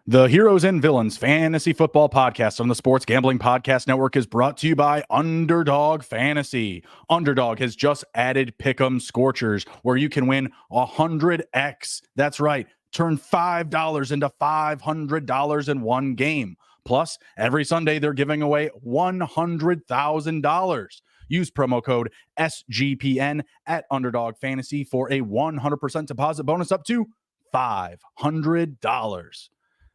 The Heroes and Villains Fantasy Football Podcast on the Sports Gambling Podcast Network is brought to you by Underdog Fantasy. Underdog has just added Pick'em Scorchers, where you can win 100x. That's right, turn $5 into $500 in one game. Plus, every Sunday they're giving away $100,000. Use promo code SGPN at Underdog Fantasy for a 100% deposit bonus up to $500.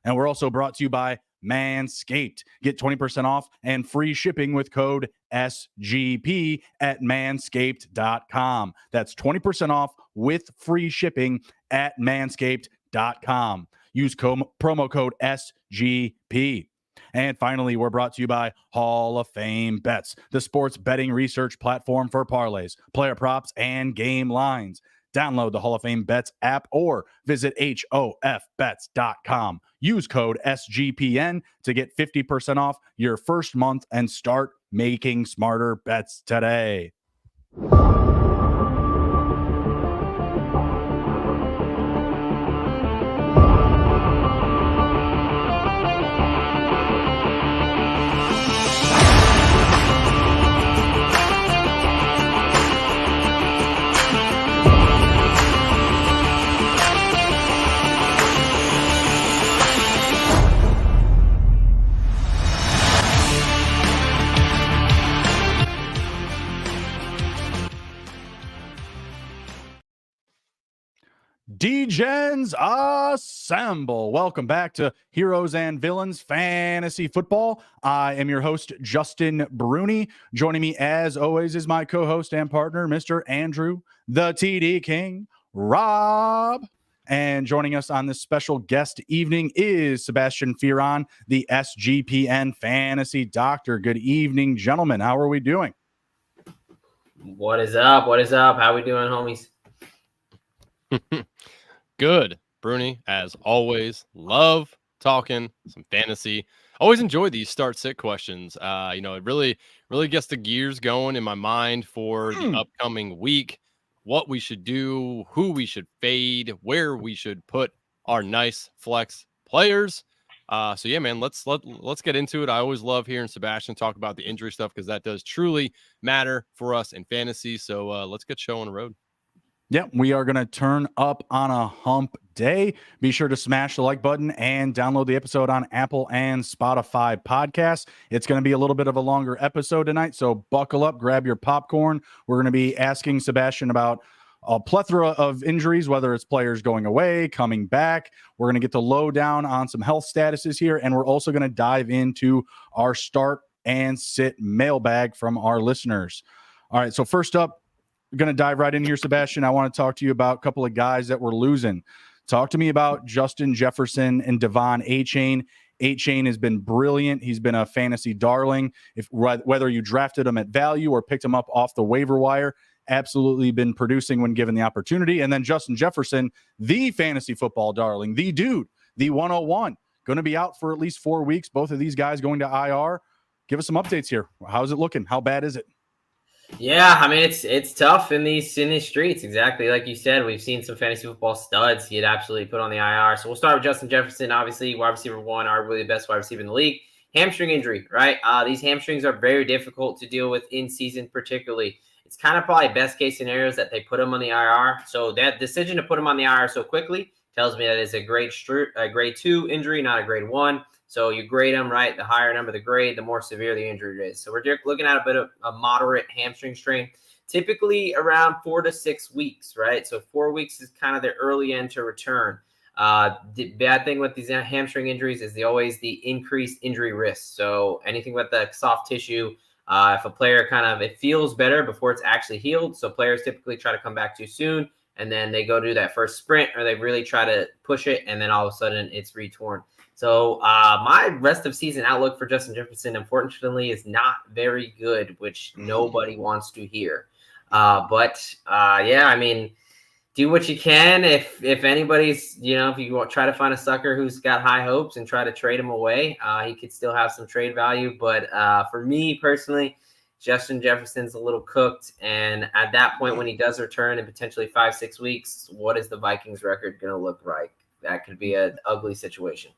And we're also brought to you by Manscaped. Get 20% off and free shipping with code SGP at manscaped.com. That's 20% off with free shipping at manscaped.com. Use promo code SGP. And finally, we're brought to you by Hall of Fame Bets, the sports betting research platform for parlays, player props, and game lines. Download the Hall of Fame Bets app or visit HOFBets.com. Use code SGPN to get 50% off your first month and start making smarter bets today. D-Gens assemble. Welcome back to Heroes and Villains Fantasy Football. I am your host, Justin Bruni. Joining me, as always, is my co-host and partner, Mr. Andrew, the TD King, Raub. And joining us on this special guest evening is Sebastian Fearon, the SGPN Fantasy Doctor. Good evening, gentlemen. How are we doing? What is up? What is up? How we doing, homies? Good, Bruni, as always. Love talking some fantasy. Always enjoy these start-sit questions. It really gets the gears going in my mind for the upcoming week. What we should do, who we should fade, where we should put our nice flex players. So yeah, man, let's get into it. I always love hearing Sebastian talk about the injury stuff because that does truly matter for us in fantasy. So let's get show on the road. Yeah, we are going to turn up on a hump day. Be sure to smash the like button and download the episode on Apple and Spotify podcasts. It's going to be a little bit of a longer episode tonight, so buckle up, grab your popcorn. We're going to be asking Sebastian about a plethora of injuries, whether it's players going away, coming back. We're going to get the lowdown on some health statuses here, and we're also going to dive into our start and sit mailbag from our listeners. All right, so first up, we're going to dive right in here, Sebastian. I want to talk to you about a couple of guys that we're losing. Talk to me about Justin Jefferson and Devon Achane. Achane has been brilliant. He's been a fantasy darling. Whether you drafted him at value or picked him up off the waiver wire, absolutely been producing when given the opportunity. And then Justin Jefferson, the fantasy football darling, the dude, the 101, going to be out for at least 4 weeks. Both of these guys going to IR. Give us some updates here. How's it looking? How bad is it? Yeah, I mean it's tough in these streets. Exactly like you said, we've seen some fantasy football studs get absolutely put on the IR. So we'll start with Justin Jefferson, obviously wide receiver one, arguably the best wide receiver in the league. Hamstring injury, right? These hamstrings are very difficult to deal with in season, particularly. It's kind of probably best case scenarios that they put him on the IR. So that decision to put him on the IR so quickly tells me that it's a grade 2 injury, not a grade 1. So you grade them, right? The higher number the grade, the more severe the injury is. So we're looking at a bit of a moderate hamstring strain, typically around 4 to 6 weeks, right? So 4 weeks is kind of the early end to return. The bad thing with these hamstring injuries is always the increased injury risk. So anything with the soft tissue, if a player it feels better before it's actually healed. So players typically try to come back too soon, and then they go do that first sprint, or they really try to push it, and then all of a sudden it's retorn. So my rest of season outlook for Justin Jefferson, unfortunately, is not very good, which nobody wants to hear. But I mean, do what you can. If anybody's, if you try to find a sucker who's got high hopes and try to trade him away, he could still have some trade value. But for me personally, Justin Jefferson's a little cooked. And at that point, when he does return in potentially 5-6 weeks, what is the Vikings record going to look like? That could be an ugly situation.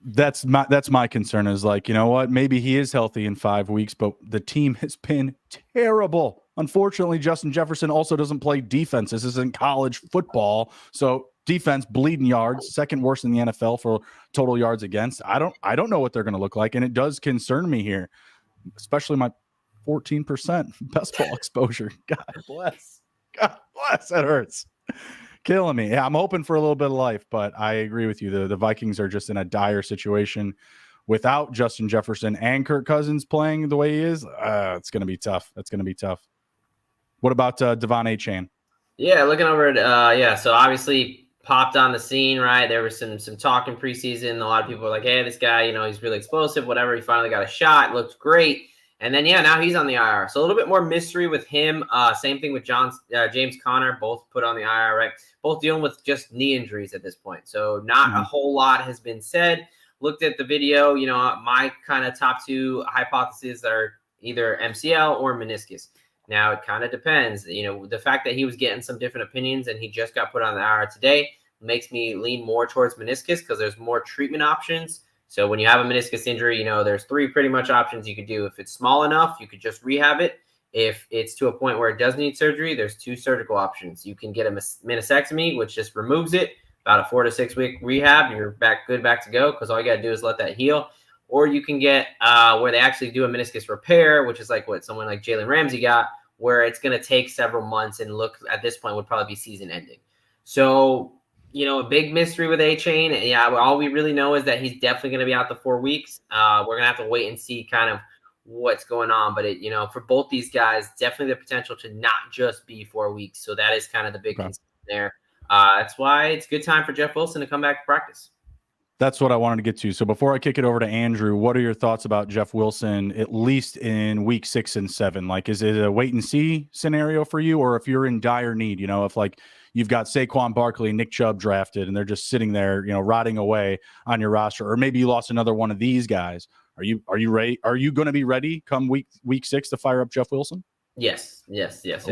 That's my concern is like, you know what? Maybe he is healthy in 5 weeks, but the team has been terrible. Unfortunately, Justin Jefferson also doesn't play defense. This isn't college football. So defense bleeding yards, second worst in the NFL for total yards against. I don't know what they're going to look like. And it does concern me here, especially my 14% best ball exposure. God bless. God bless. That hurts. Killing me. Yeah, I'm hoping for a little bit of life, but I agree with you. The Vikings are just in a dire situation without Justin Jefferson and Kirk Cousins playing the way he is. It's going to be tough. That's going to be tough. What about Devon Achane? Yeah, looking over at so obviously popped on the scene, right? There was some talk in preseason. A lot of people were like, hey, this guy, he's really explosive, whatever. He finally got a shot, looked great. And then now he's on the IR. So a little bit more mystery with him. Same thing with James Conner, both put on the IR, right? Both dealing with just knee injuries at this point. So not a whole lot has been said. Looked at the video, my kind of top two hypotheses are either MCL or meniscus. Now, it kind of depends. The fact that he was getting some different opinions and he just got put on the IR today makes me lean more towards meniscus because there's more treatment options. So when you have a meniscus injury, there's three pretty much options you could do. If it's small enough, you could just rehab it. If it's to a point where it does need surgery, there's two surgical options. You can get a meniscectomy, which just removes it, about a 4 to 6 week rehab. You're back to go because all you got to do is let that heal. Or you can get where they actually do a meniscus repair, which is like what someone like Jalen Ramsey got, where it's going to take several months and look at this point would probably be season ending. So, a big mystery with Achane. Yeah, all we really know is that he's definitely going to be out the 4 weeks. We're going to have to wait and see kind of what's going on. But, for both these guys, definitely the potential to not just be 4 weeks. So that is kind of the big concern there. That's why it's a good time for Jeff Wilson to come back to practice. That's what I wanted to get to. So before I kick it over to Andrew, what are your thoughts about Jeff Wilson, at least in week 6 and 7? Like, is it a wait and see scenario for you? Or if you're in dire need, if like you've got Saquon Barkley, Nick Chubb drafted, and they're just sitting there, rotting away on your roster, or maybe you lost another one of these guys. Are you ready? Are you going to be ready come week 6 to fire up Jeff Wilson? Yes. Okay.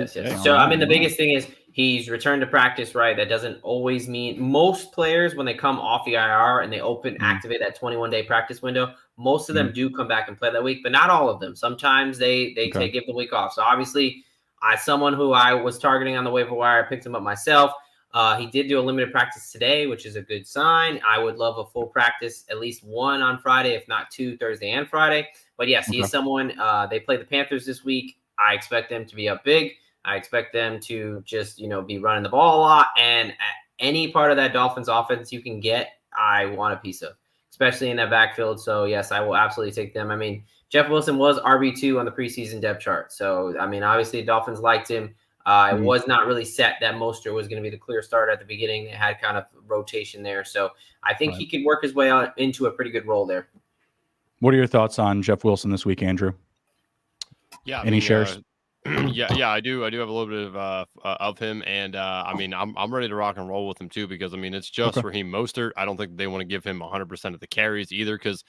So, the biggest thing is he's returned to practice, right? That doesn't always mean most players, when they come off the IR and they activate that 21-day practice window, most of them do come back and play that week, but not all of them. Sometimes they give the week off. So obviously, someone who I was targeting on the waiver wire, I picked him up myself. He did do a limited practice today, which is a good sign. I would love a full practice, at least one on Friday, if not two, Thursday and Friday. But yes, he is someone, they play the Panthers this week. I expect them to be up big. I expect them to just, be running the ball a lot. And any part of that Dolphins offense you can get, I want a piece of, especially in that backfield. So, yes, I will absolutely take them. I mean, Jeff Wilson was RB2 on the preseason depth chart. So, I mean, obviously the Dolphins liked him. It was not really set that Mostert was going to be the clear starter at the beginning. They had kind of rotation there. So, I think he could work his way out into a pretty good role there. What are your thoughts on Jeff Wilson this week, Andrew? Yeah. Any shares? Yeah, I do have a little bit of him, and I'm ready to rock and roll with him too, because it's just Raheem Mostert. I don't think they want to give him 100% of the carries either, because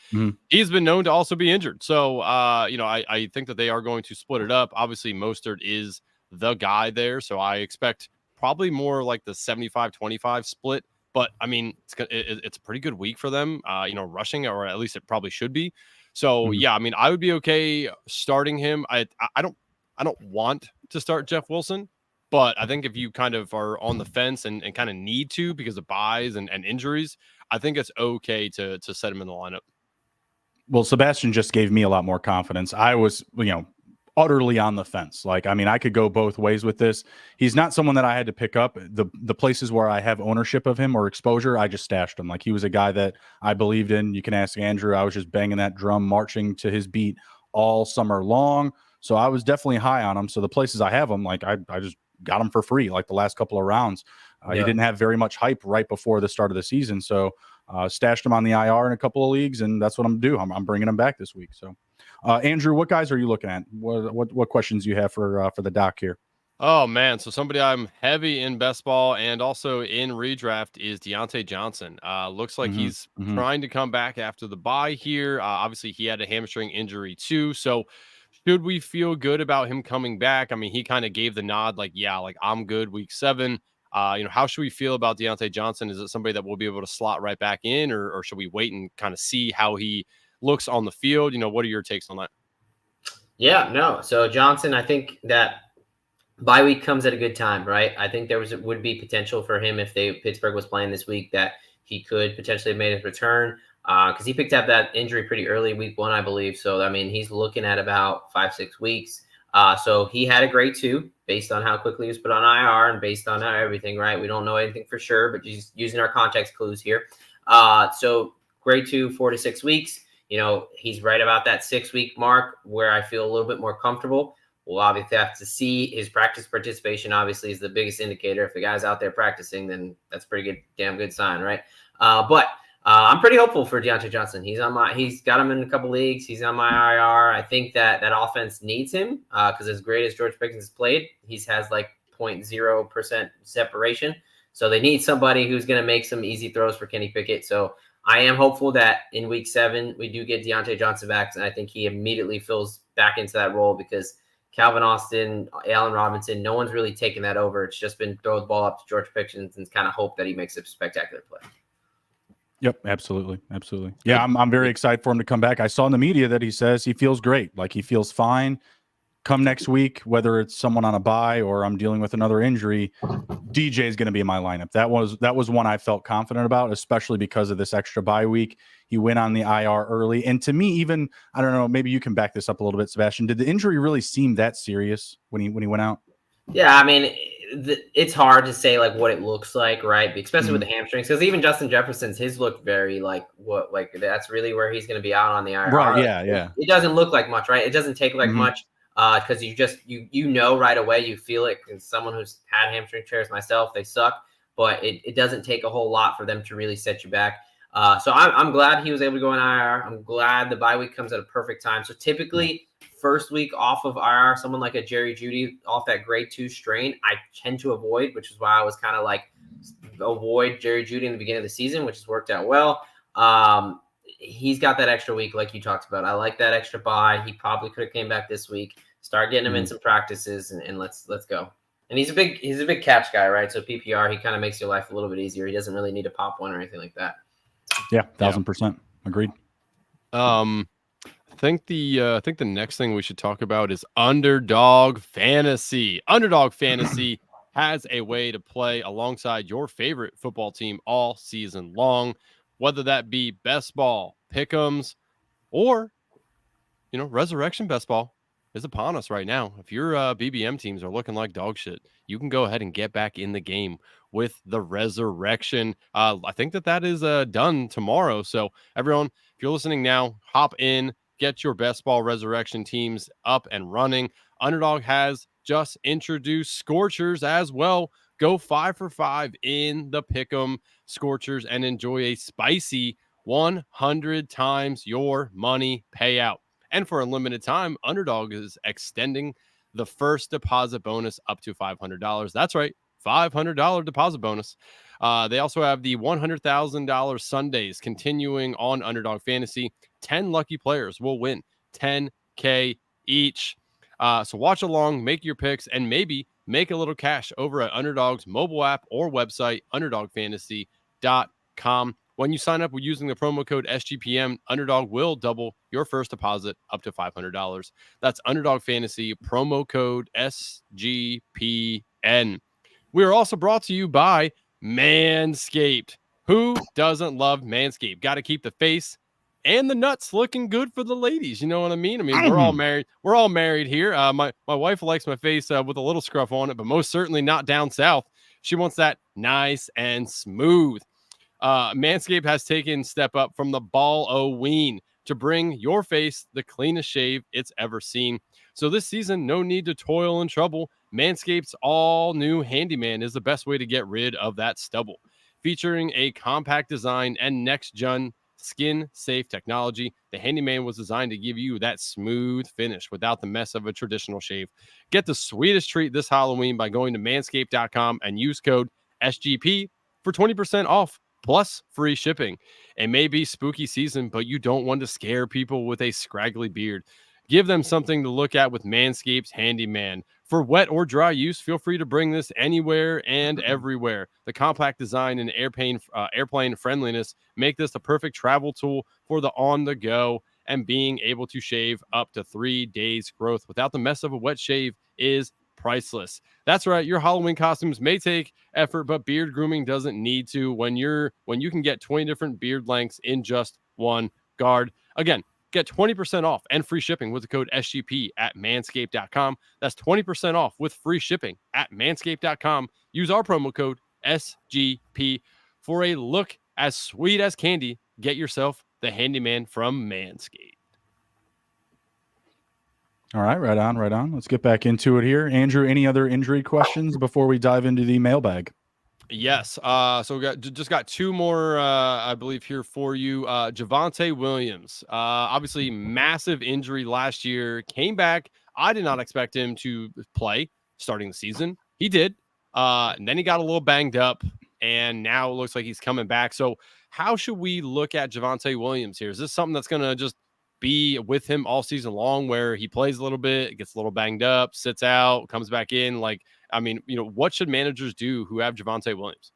he's been known to also be injured. So I think that they are going to split it up. Obviously, Mostert is the guy there, so I expect probably more like the 75-25 split. But it's a pretty good week for them, rushing, or at least it probably should be. So I would be okay starting him. I don't want to start Jeff Wilson, but I think if you kind of are on the fence and kind of need to because of buys and injuries, I think it's okay to set him in the lineup. Well, Sebastian just gave me a lot more confidence. I was, utterly on the fence. Like, I could go both ways with this. He's not someone that I had to pick up. The places where I have ownership of him or exposure, I just stashed him. Like, he was a guy that I believed in. You can ask Andrew. I was just banging that drum, marching to his beat all summer long. So I was definitely high on him. So the places I have him, like I just got him for free, like the last couple of rounds. He didn't have very much hype right before the start of the season. So stashed him on the IR in a couple of leagues, and that's what I'm doing. I'm bringing him back this week. So Andrew, what guys are you looking at? What questions do you have for the doc here? Oh, man. So somebody I'm heavy in best ball and also in redraft is Deontay Johnson. Looks like he's trying to come back after the bye here. Obviously, he had a hamstring injury too. So should we feel good about him coming back? He kind of gave the nod, like, yeah, like I'm good week 7. How should we feel about Deontay Johnson? Is it somebody that we'll be able to slot right back in, or should we wait and kind of see how he looks on the field? What are your takes on that? Yeah, no. So Johnson, I think that bye week comes at a good time, right? I think would be potential for him if Pittsburgh was playing this week that he could potentially have made his return because he picked up that injury pretty early, week 1, I believe. So, I mean, he's looking at about 5-6 weeks. So he had a grade 2 based on how quickly he was put on IR and based on how everything, right? We don't know anything for sure, but just using our context clues here. So grade 2, 4 to 6 weeks. He's right about that 6-week mark where I feel a little bit more comfortable. We'll obviously have to see his practice participation. Obviously, is the biggest indicator. If the guy's out there practicing, then that's pretty good, damn good sign, right? But I'm pretty hopeful for Deontay Johnson. He's got him in a couple leagues. He's on my IR. I think that offense needs him because as great as George Pickens has played, he has like 0.0% separation. So they need somebody who's going to make some easy throws for Kenny Pickett. So I am hopeful that in week 7, we do get Deontay Johnson back. And I think he immediately fills back into that role because Calvin Austin, Allen Robinson, no one's really taken that over. It's just been throw the ball up to George Pickens and kind of hope that he makes a spectacular play. Yep, absolutely. Yeah, I'm very excited for him to come back. I saw in the media that he says he feels great. Like he feels fine. Come next week, whether it's someone on a bye or I'm dealing with another injury, DJ is going to be in my lineup. That was one I felt confident about, especially because of this extra bye week. He went on the IR early. And to me, even, I don't know, maybe you can back this up a little bit, Sebastian. Did the injury really seem that serious when he went out? Yeah, I mean, it's hard to say like what it looks like, right? Especially with the hamstrings, because even Justin Jefferson's his looked very like that's really where he's going to be out on the IR. Right? Yeah. It doesn't look like much, right? It doesn't take like much because you know right away, you feel it. As someone who's had hamstring tears myself, they suck, but it doesn't take a whole lot for them to really set you back. So I'm glad he was able to go on IR. I'm glad the bye week comes at a perfect time. So typically, first week off of IR, someone like a Jerry Jeudy off that grade 2 strain, I tend to avoid, which is why I was kind of like avoid Jerry Jeudy in the beginning of the season, which has worked out well. He's got that extra week like you talked about. I like that extra bye. He probably could have came back this week. Start getting him in some practices and let's go. And he's a big catch guy, right? So PPR, he kind of makes your life a little bit easier. He doesn't really need to pop one or anything like that. Yeah, 1000% agreed. I think the next thing we should talk about is Underdog Fantasy. Underdog Fantasy has a way to play alongside your favorite football team all season long, whether that be best ball, pick'ems, or resurrection best ball is upon us right now. If your BBM teams are looking like dog shit, you can go ahead and get back in the game with the resurrection. I think that is done tomorrow. So everyone, if you're listening now, hop in, get your best ball resurrection teams up and running. Underdog has just introduced Scorchers as well. Go 5 for 5 in the pick'em Scorchers and enjoy a spicy 100 times your money payout. And for a limited time, Underdog is extending the first deposit bonus up to $500. That's right, $500 deposit bonus. They also have the $100,000 Sundays continuing on Underdog Fantasy. 10 lucky players will win $10K each. So watch along, make your picks, and maybe make a little cash over at Underdog's mobile app or website, underdogfantasy.com. When you sign up with using the promo code SGPN, Underdog will double your first deposit up to $500. That's Underdog Fantasy, promo code SGPN. We are also brought to you by Manscaped. Who doesn't love Manscaped? Got to keep the face and the nuts looking good for the ladies. You know what I mean? We're all married. We're all married here. My wife likes my face with a little scruff on it, but most certainly not down south. She wants that nice and smooth. Manscaped has taken step up from the ball-o-ween to bring your face the cleanest shave it's ever seen. So this season, no need to toil and trouble. Manscaped's all-new Handyman is the best way to get rid of that stubble. Featuring a compact design and next-gen skin-safe technology, the Handyman was designed to give you that smooth finish without the mess of a traditional shave. Get the sweetest treat this Halloween by going to manscaped.com and use code SGP for 20% off. Plus free shipping. It may be spooky season, but you don't want to scare people with a scraggly beard. Give them something to look at with Manscaped's Handyman. For wet or dry use, feel free to bring this anywhere and everywhere. The compact design and airplane friendliness make this the perfect travel tool for the on-the-go, and being able to shave up to 3 days growth without the mess of a wet shave is priceless. That's right. Your Halloween costumes may take effort, but beard grooming doesn't need to when you can get 20 different beard lengths in just one guard. Again, get 20% off and free shipping with the code SGP at manscaped.com. That's 20% off with free shipping at manscaped.com. Use our promo code SGP for a look as sweet as candy. Get yourself the handyman from Manscaped. All right, right on, right on. Let's get back into it here. Andrew, any other injury questions before we dive into the mailbag? Yes. So we just got two more, I believe, here for you. Javonte Williams, obviously massive injury last year, came back. I did not expect him to play starting the season. He did. And then he got a little banged up, and now it looks like he's coming back. So how should we look at Javonte Williams here? Is this something that's going to just be with him all season long, where he plays a little bit, gets a little banged up, sits out, comes back in? I mean, what should managers do who have Javonte Williams?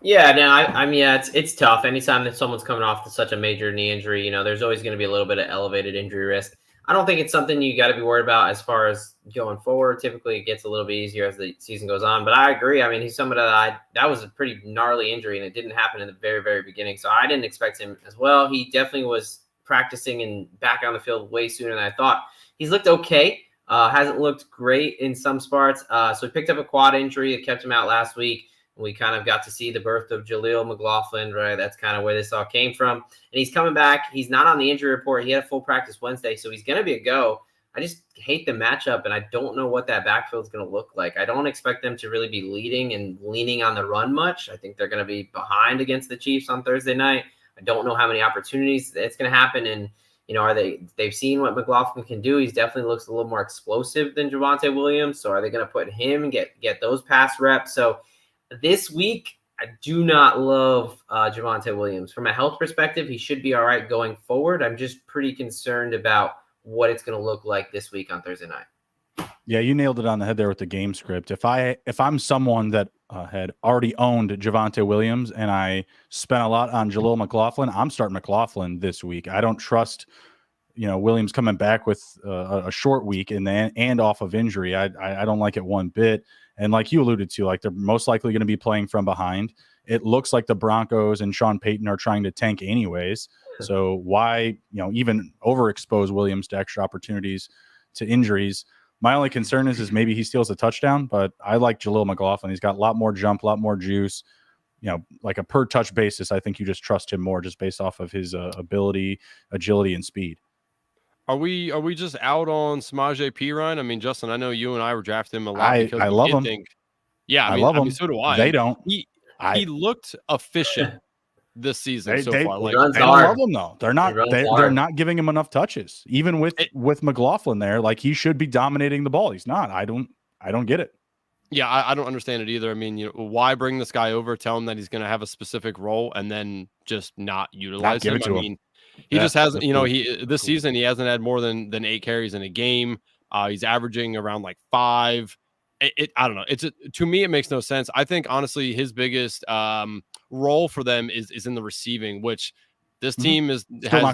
Yeah, no, I mean, yeah, it's tough. Anytime that someone's coming off to such a major knee injury, there's always going to be a little bit of elevated injury risk. I don't think it's something you got to be worried about as far as going forward. Typically, it gets a little bit easier as the season goes on. But I agree. I mean, he's somebody that was a pretty gnarly injury, and it didn't happen in the very, very beginning. So I didn't expect him as well. He definitely was practicing and back on the field way sooner than I thought. He's looked okay. Hasn't looked great in some spots. So he picked up a quad injury. It kept him out last week. We kind of got to see the birth of Jaleel McLaughlin, right? That's kind of where this all came from. And he's coming back. He's not on the injury report. He had a full practice Wednesday, so he's going to be a go. I just hate the matchup, and I don't know what that backfield is going to look like. I don't expect them to really be leading and leaning on the run much. I think they're going to be behind against the Chiefs on Thursday night. I don't know how many opportunities it's going to happen. And, they've seen what McLaughlin can do. He definitely looks a little more explosive than Javonte Williams. So are they going to put him and get those pass reps? So this week, I do not love Javonte Williams. From a health perspective, he should be all right going forward. I'm just pretty concerned about what it's going to look like this week on Thursday night. Yeah, you nailed it on the head there with the game script. If I'm someone that had already owned Javonte Williams and I spent a lot on Jaleel McLaughlin, I'm starting McLaughlin this week. I don't trust, Williams coming back with a short week and off of injury. I don't like it one bit. And like you alluded to, like they're most likely going to be playing from behind. It looks like the Broncos and Sean Payton are trying to tank anyways. So why, even overexpose Williams to extra opportunities to injuries? My only concern is maybe he steals a touchdown, but I like Jaleel McLaughlin. He's got a lot more jump, a lot more juice. Like a per touch basis, I think you just trust him more just based off of his ability, agility, and speed. Are we just out on Samaje Perine? I mean, Justin, I know you and I were drafting him a lot because I love him. I love him. So do I. They don't. He looked efficient this season so far. Like, they don't love him though. They're not giving him enough touches. Even with McLaughlin there, like he should be dominating the ball. He's not. I don't get it. Yeah, I don't understand it either. I mean, why bring this guy over, tell him that he's going to have a specific role, and then just not utilize him? I mean, he just hasn't. This season he hasn't had more than 8 carries in a game. He's averaging around like 5. I don't know. To me, it makes no sense. I think honestly, his biggest role for them is in the receiving, which this team has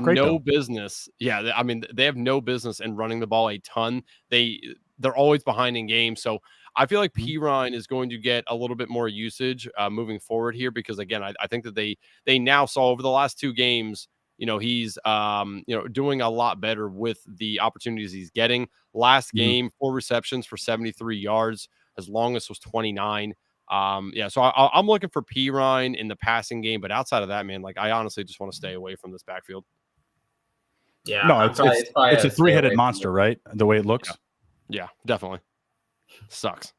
no business. Yeah, I mean, they have no business in running the ball a ton. They're always behind in games. So I feel like Perine is going to get a little bit more usage moving forward here because, again, I think that they now saw over the last 2 games, he's doing a lot better with the opportunities he's getting. Last game, 4 receptions for 73 yards. His longest was 29. So I'm looking for Perine in the passing game, but outside of that, man, like I honestly just want to stay away from this backfield. Yeah, no, it's a 3-headed monster, right? The way it looks. Yeah, definitely. Sucks.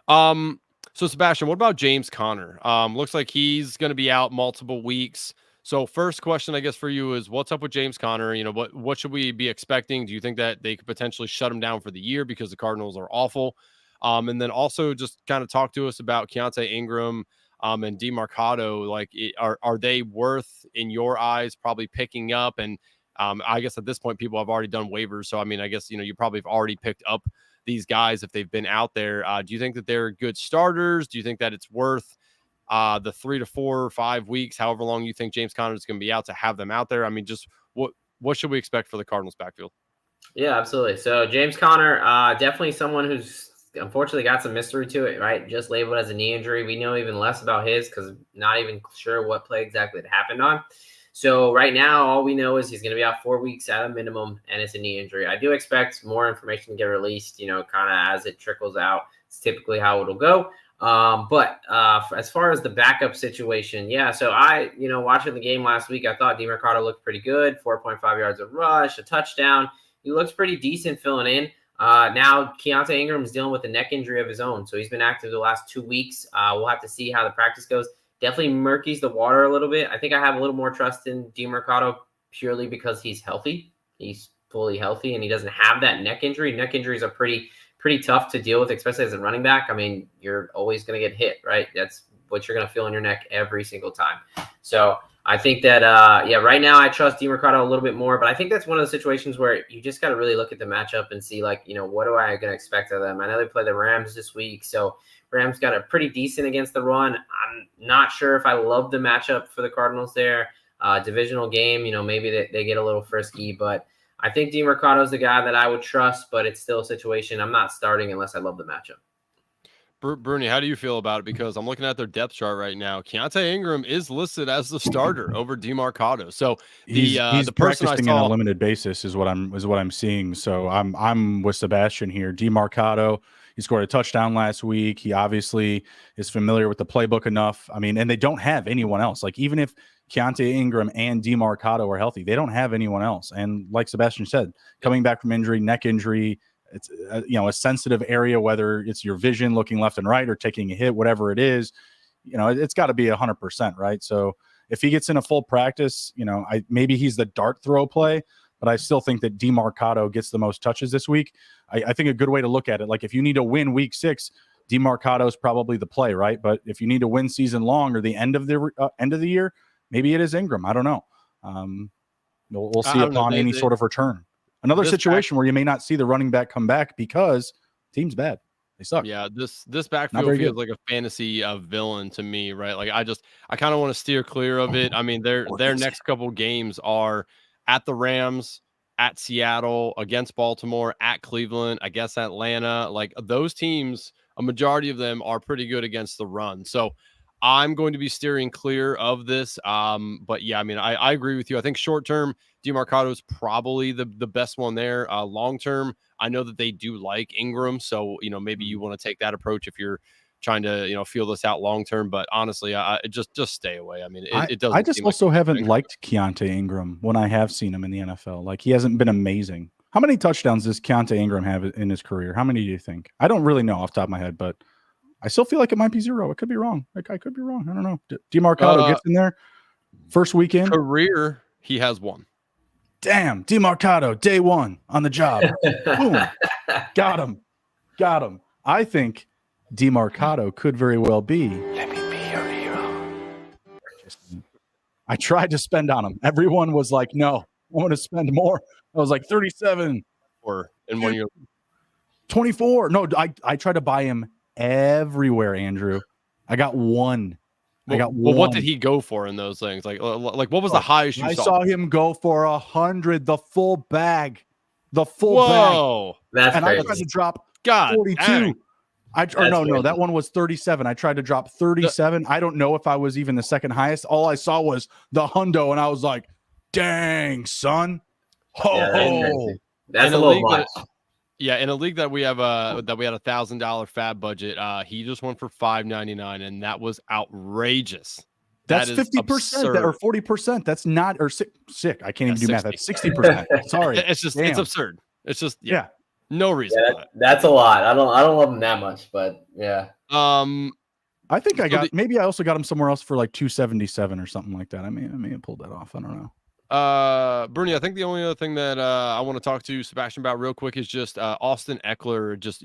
So Sebastian, what about James Conner? Looks like he's going to be out multiple weeks. So first question, I guess, for you is what's up with James Conner? What should we be expecting? Do you think that they could potentially shut him down for the year because the Cardinals are awful? And then also just kind of talk to us about Keontae Ingram and DeMarcado. Like, are they worth, in your eyes, probably picking up? And I guess at this point, people have already done waivers. So, I mean, I guess, you probably have already picked up these guys if they've been out there. Do you think that they're good starters? Do you think that it's worth the 3 to 4 or 5 weeks, however long you think James Conner is going to be out, to have them out there? I mean, just what should we expect for the Cardinals backfield? Yeah, absolutely. So James Conner, definitely someone who's unfortunately got some mystery to it, right? Just labeled as a knee injury. We know even less about his because not even sure what play exactly it happened on. So right now, all we know is he's going to be out 4 weeks at a minimum, and it's a knee injury. I do expect more information to get released, kind of as it trickles out. It's typically how it'll go. But as far as the backup situation, yeah. So watching the game last week, I thought DeMarcado looked pretty good. 4.5 yards of rush, a touchdown. He looks pretty decent filling in. Now Keontae Ingram is dealing with a neck injury of his own, so he's been active the last 2 weeks. We'll have to see how the practice goes. Definitely murkies the water a little bit. I think I have a little more trust in DeMarcado purely because he's healthy. He's fully healthy, and he doesn't have that neck injury. Neck injuries are pretty tough to deal with, especially as a running back. I mean, you're always going to get hit, right? That's what you're going to feel in your neck every single time. So I think that, right now I trust DeMarcado a little bit more, but I think that's one of the situations where you just got to really look at the matchup and see, what do I going to expect of them? I know they play the Rams this week, so Rams got a pretty decent against the run. I'm not sure if I love the matchup for the Cardinals there. Divisional game, maybe they get a little frisky, but I think DeMarcado is the guy that I would trust, but it's still a situation I'm not starting unless I love the matchup. Bruni, how do you feel about it? Because I'm looking at their depth chart right now. Keontae Ingram is listed as the starter over DeMarcado. So he's the practicing on a limited basis is what I'm seeing. So I'm with Sebastian here. DeMarcado, he scored a touchdown last week. He obviously is familiar with the playbook enough. I mean, and they don't have anyone else. Like, even if Keontae Ingram and DeMarcado are healthy, they don't have anyone else. And like Sebastian said, coming back from injury, neck injury, it's a sensitive area, whether it's your vision looking left and right or taking a hit, whatever it is, it's got to be 100%, right? So if he gets in a full practice, maybe he's the dart throw play, but I still think that DeMarcado gets the most touches this week. I think a good way to look at it, like if you need to win week 6, DeMarcado is probably the play, right? But if you need to win season long or the end of the year, maybe it is Ingram. I don't know. We'll see upon any sort of return. Another situation where you may not see the running back come back because team's bad. They suck. Yeah, this backfield feels like a fantasy villain to me, right? Like I kind of want to steer clear of it. I mean, their next couple games are at the Rams, at Seattle, against Baltimore, at Cleveland, I guess Atlanta. Like, those teams, a majority of them are pretty good against the run. So I'm going to be steering clear of this. But yeah, I mean, I agree with you. I think short term, DeMarcado is probably the best one there. Long term, I know that they do like Ingram, so maybe you want to take that approach if you're trying to feel this out long term. But honestly, I just stay away. I mean, it doesn't. I just also haven't liked Keontae Ingram when I have seen him in the NFL. Like, he hasn't been amazing. How many touchdowns does Keontae Ingram have in his career? How many do you think? I don't really know off the top of my head, but I still feel like it might be 0. It could be wrong. Like, I could be wrong. I don't know. DeMarcado gets in there first weekend. Career, he has 1. Damn, DeMarcado, day 1 on the job. Boom. Got him. I think DeMarcado could very well be. Let me be your hero. I tried to spend on him. Everyone was like, no, I want to spend more. I was like 37. Or in 1 year. 24. No, I tried to buy him everywhere, Andrew. I got 1. Well, what did he go for in those things? Like what was the highest you saw? I saw him go for 100, the full bag. The full Whoa, bag. That's crazy. I tried to drop 42. Dang. No, that one was 37. I tried to drop 37. I don't know if I was even the second highest. All I saw was the hundo, and I was like, dang, son. That's a little much. Yeah, in a league that we have that we had $1,000 fab budget, he just went for $599, and that was outrageous. That's 50% or 40%. That's not sick. I can't even do math. That's 60%. Sorry, it's absurd. It's just no reason. Yeah, for that. That's a lot. I don't love him that much, but yeah. I think maybe I also got him somewhere else for like 277 or something like that. I may have pulled that off. I don't know. Bruni, I think the only other thing that I want to talk to Sebastian about real quick is just Austin Eckler. Just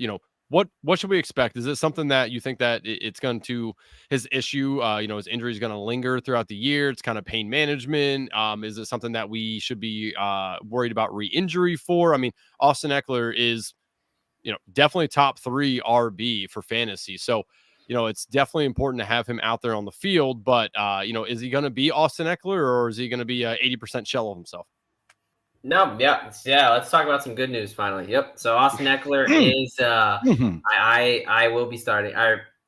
what should we expect? Is it something that you think that it's going to his issue? His injury is going to linger throughout the year. It's kind of pain management. Is it something that we should be worried about re-injury for? I mean, Austin Eckler is definitely top 3 RB for fantasy. So, it's definitely important to have him out there on the field. But, is he going to be Austin Eckler, or is he going to be a 80% shell of himself? No, yeah. Let's talk about some good news finally. Yep. So Austin Eckler is I will be starting.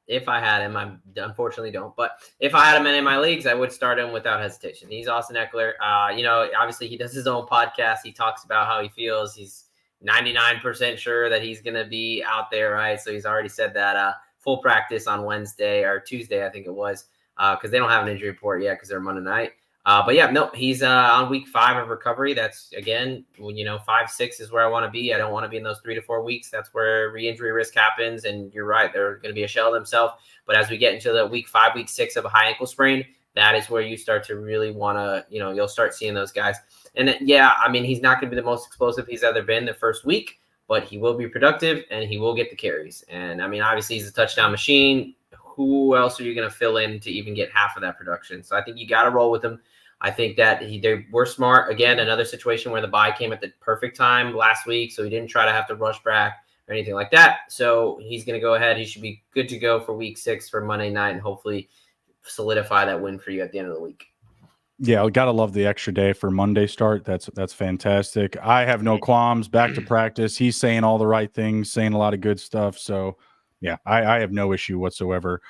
If I had him, I unfortunately don't. But if I had him in my leagues, I would start him without hesitation. He's Austin Eckler. Obviously he does his own podcast. He talks about how he feels. He's 99% sure that he's going to be out there, right? So he's already said that full practice on Wednesday or Tuesday, I think it was, because they don't have an injury report yet because they're Monday night. But yeah, no, he's on week 5 of recovery. That's, again, 5-6 is where I want to be. I don't want to be in those 3 to 4 weeks. That's where re-injury risk happens. And you're right, they're going to be a shell of themselves. But as we get into the week 5, week 6 of a high ankle sprain, that is where you start to really want to, you'll start seeing those guys. And he's not going to be the most explosive he's ever been the first week, but he will be productive and he will get the carries. And obviously he's a touchdown machine. Who else are you going to fill in to even get half of that production? So I think you got to roll with him. I think that they were smart. Again, another situation where the bye came at the perfect time last week, so he didn't try to have to rush back or anything like that. So he's going to go ahead. He should be good to go for week 6 for Monday night and hopefully solidify that win for you at the end of the week. Yeah, we got to love the extra day for Monday start. That's fantastic. I have no qualms. Back to practice. He's saying all the right things, saying a lot of good stuff. So, yeah, I have no issue whatsoever.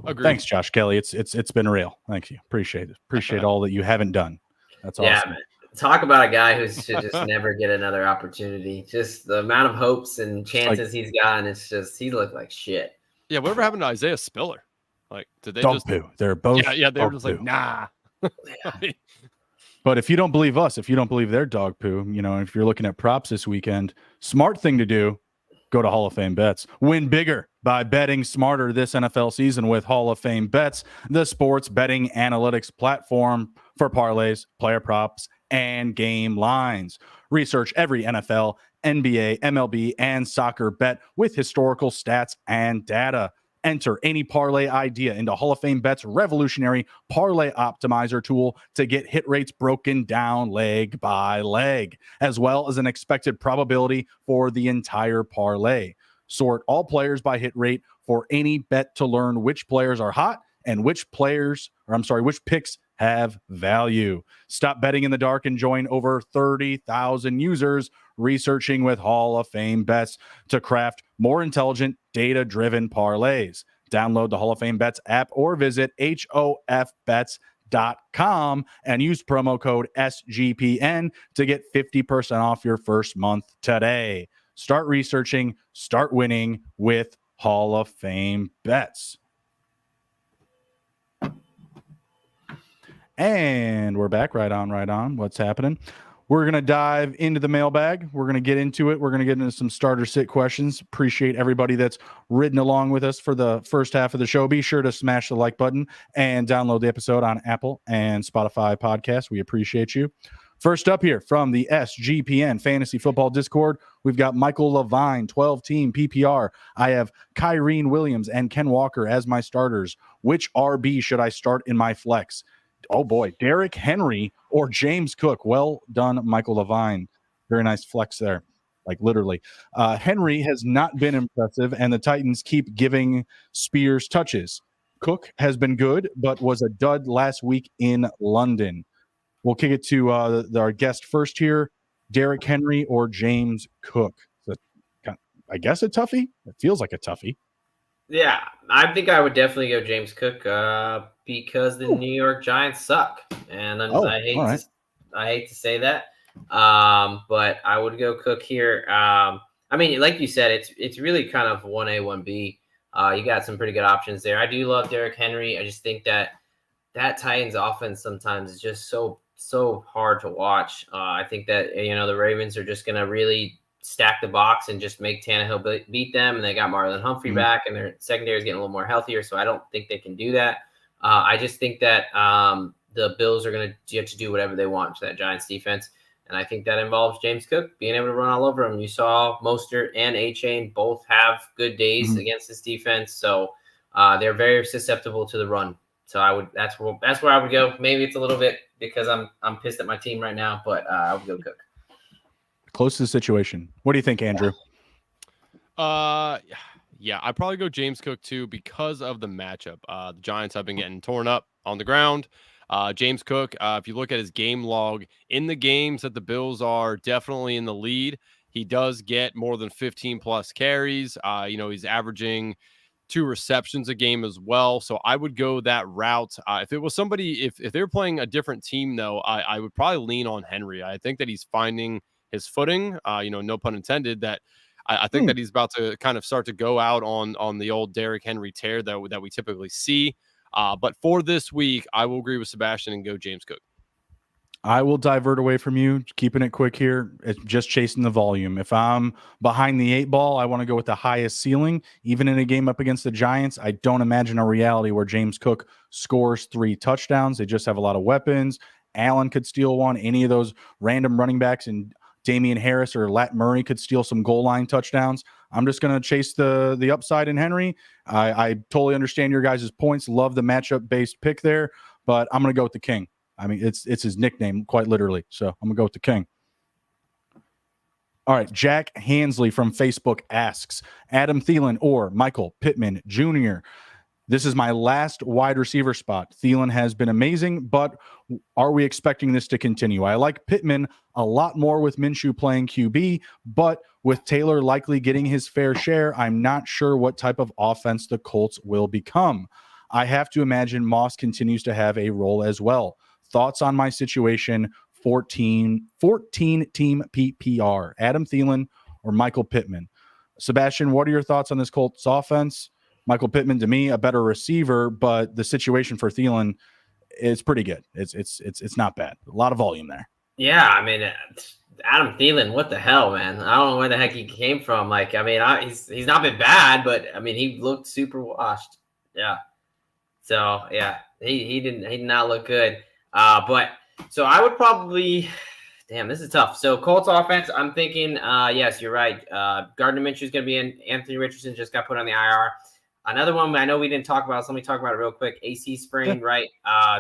Agreed. Thanks, Josh Kelly. It's been real. Thank you. Appreciate it. Appreciate all that you haven't done. That's awesome. Yeah, man. Talk about a guy who should just never get another opportunity. Just the amount of hopes and chances he's gotten. It's just he looked like shit. Yeah, whatever happened to Isaiah Spiller? Like, did they dog poo? They're both. Yeah, they were just like, nah. But if you don't believe us, if you don't believe their dog poo, if you're looking at props this weekend, smart thing to do. Go to Hall of Fame Bets. Win bigger by betting smarter this NFL season with Hall of Fame Bets, the sports betting analytics platform for parlays, player props, and game lines. Research every NFL, NBA, MLB, and soccer bet with historical stats and data. Enter any parlay idea into Hall of Fame Bet's revolutionary parlay optimizer tool to get hit rates broken down leg by leg, as well as an expected probability for the entire parlay. Sort all players by hit rate for any bet to learn which players are hot and which picks have value. Stop betting in the dark and join over 30,000 users researching with Hall of Fame Bets to craft more intelligent, data-driven parlays. Download the Hall of Fame Bets app or visit hofbets.com and use promo code SGPN to get 50% off your first month today. Start researching, start winning with Hall of Fame Bets. And we're back. Right on. What's happening? We're going to dive into the mailbag. We're going to get into it. We're going to get into some starter sit questions. Appreciate everybody that's ridden along with us for the first half of the show. Be sure to smash the like button and download the episode on Apple and Spotify podcasts. We appreciate you. First up here from the SGPN Fantasy Football Discord, we've got Michael Levine, 12-team PPR. I have Kyrene Williams and Ken Walker as my starters. Which RB should I start in my flex? Oh, boy. Derrick Henry or James Cook. Well done, Michael Levine. Very nice flex there, like literally. Henry has not been impressive, and the Titans keep giving Spears touches. Cook has been good, but was a dud last week in London. We'll kick it to our guest first here, Derrick Henry or James Cook. So, I guess a toughie. It feels like a toughie. Yeah, I think I would definitely go James Cook because the New York Giants suck, and I hate to say that, but I would go Cook here. Like you said, it's really kind of 1A, 1B. You got some pretty good options there. I do love Derrick Henry. I just think that Titans offense sometimes is just so hard to watch. I think that the Ravens are just going to really stack the box and just make Tannehill beat them. And they got Marlon Humphrey back, and their secondary is getting a little more healthier. So I don't think they can do that. I just think that the Bills are going to have to do whatever they want to that Giants defense. And I think that involves James Cook being able to run all over them. You saw Mostert and A-Chain both have good days against this defense. So they're very susceptible to the run. So that's where I would go. Maybe it's a little bit because I'm pissed at my team right now, but I would go Cook. Close to the situation. What do you think, Andrew? Yeah, I'd probably go James Cook too because of the matchup. The Giants have been getting torn up on the ground. James Cook, if you look at his game log in the games that the Bills are definitely in the lead, he does get more than 15 plus carries. He's averaging 2 receptions a game as well. So I would go that route. If it was somebody, if they were playing a different team, though, I would probably lean on Henry. I think that he's finding his footing. No pun intended. That I think that he's about to kind of start to go out on the old Derrick Henry tear that we typically see. But for this week, I will agree with Sebastian and go James Cook. I will divert away from you, keeping it quick here. It's just chasing the volume. If I'm behind the 8 ball, I want to go with the highest ceiling. Even in a game up against the Giants, I don't imagine a reality where James Cook scores 3 touchdowns. They just have a lot of weapons. Allen could steal one. Any of those random running backs and Damian Harris or Lat Murray could steal some goal line touchdowns. I'm just going to chase the upside in Henry. I totally understand your guys' points. Love the matchup-based pick there, but I'm going to go with the King. I mean, it's his nickname, quite literally. So I'm going to go with the King. All right, Jack Hansley from Facebook asks, Adam Thielen or Michael Pittman Jr.? This is my last wide receiver spot. Thielen has been amazing, but are we expecting this to continue? I like Pittman a lot more with Minshew playing QB, but with Taylor likely getting his fair share, I'm not sure what type of offense the Colts will become. I have to imagine Moss continues to have a role as well. Thoughts on my situation, 14 team PPR, Adam Thielen or Michael Pittman? Sebastian, what are your thoughts on this Colts offense? Michael Pittman, to me, a better receiver, but the situation for Thielen is pretty good. It's not bad. A lot of volume there. Yeah, I mean, Adam Thielen, what the hell, man? I don't know where the heck he came from. Like, I mean, he's not been bad, but I mean, he looked super washed. Yeah. So yeah, he did not look good. But so I would probably, damn, this is tough. So Colts offense, I'm thinking, yes, you're right. Gardner Minshew is going to be in. Anthony Richardson just got put on the IR. Another one I know we didn't talk about, so let me talk about it real quick. AC sprain, right,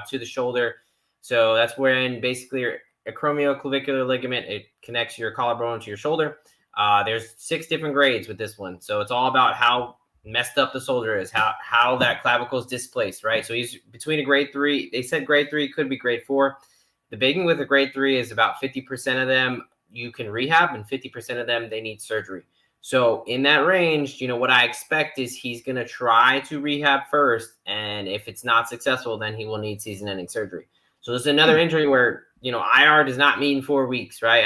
to the shoulder. So that's when basically your acromioclavicular ligament, it connects your collarbone to your shoulder. There's 6 different grades with this one. So it's all about how messed up the shoulder is, how that clavicle is displaced, right? So he's between a grade 3. They said grade 3 could be grade 4. The big thing with a grade 3 is about 50% of them you can rehab, and 50% of them they need surgery. So in that range, what I expect is he's going to try to rehab first, and if it's not successful, then he will need season-ending surgery. So this is another injury where, IR does not mean 4 weeks, right?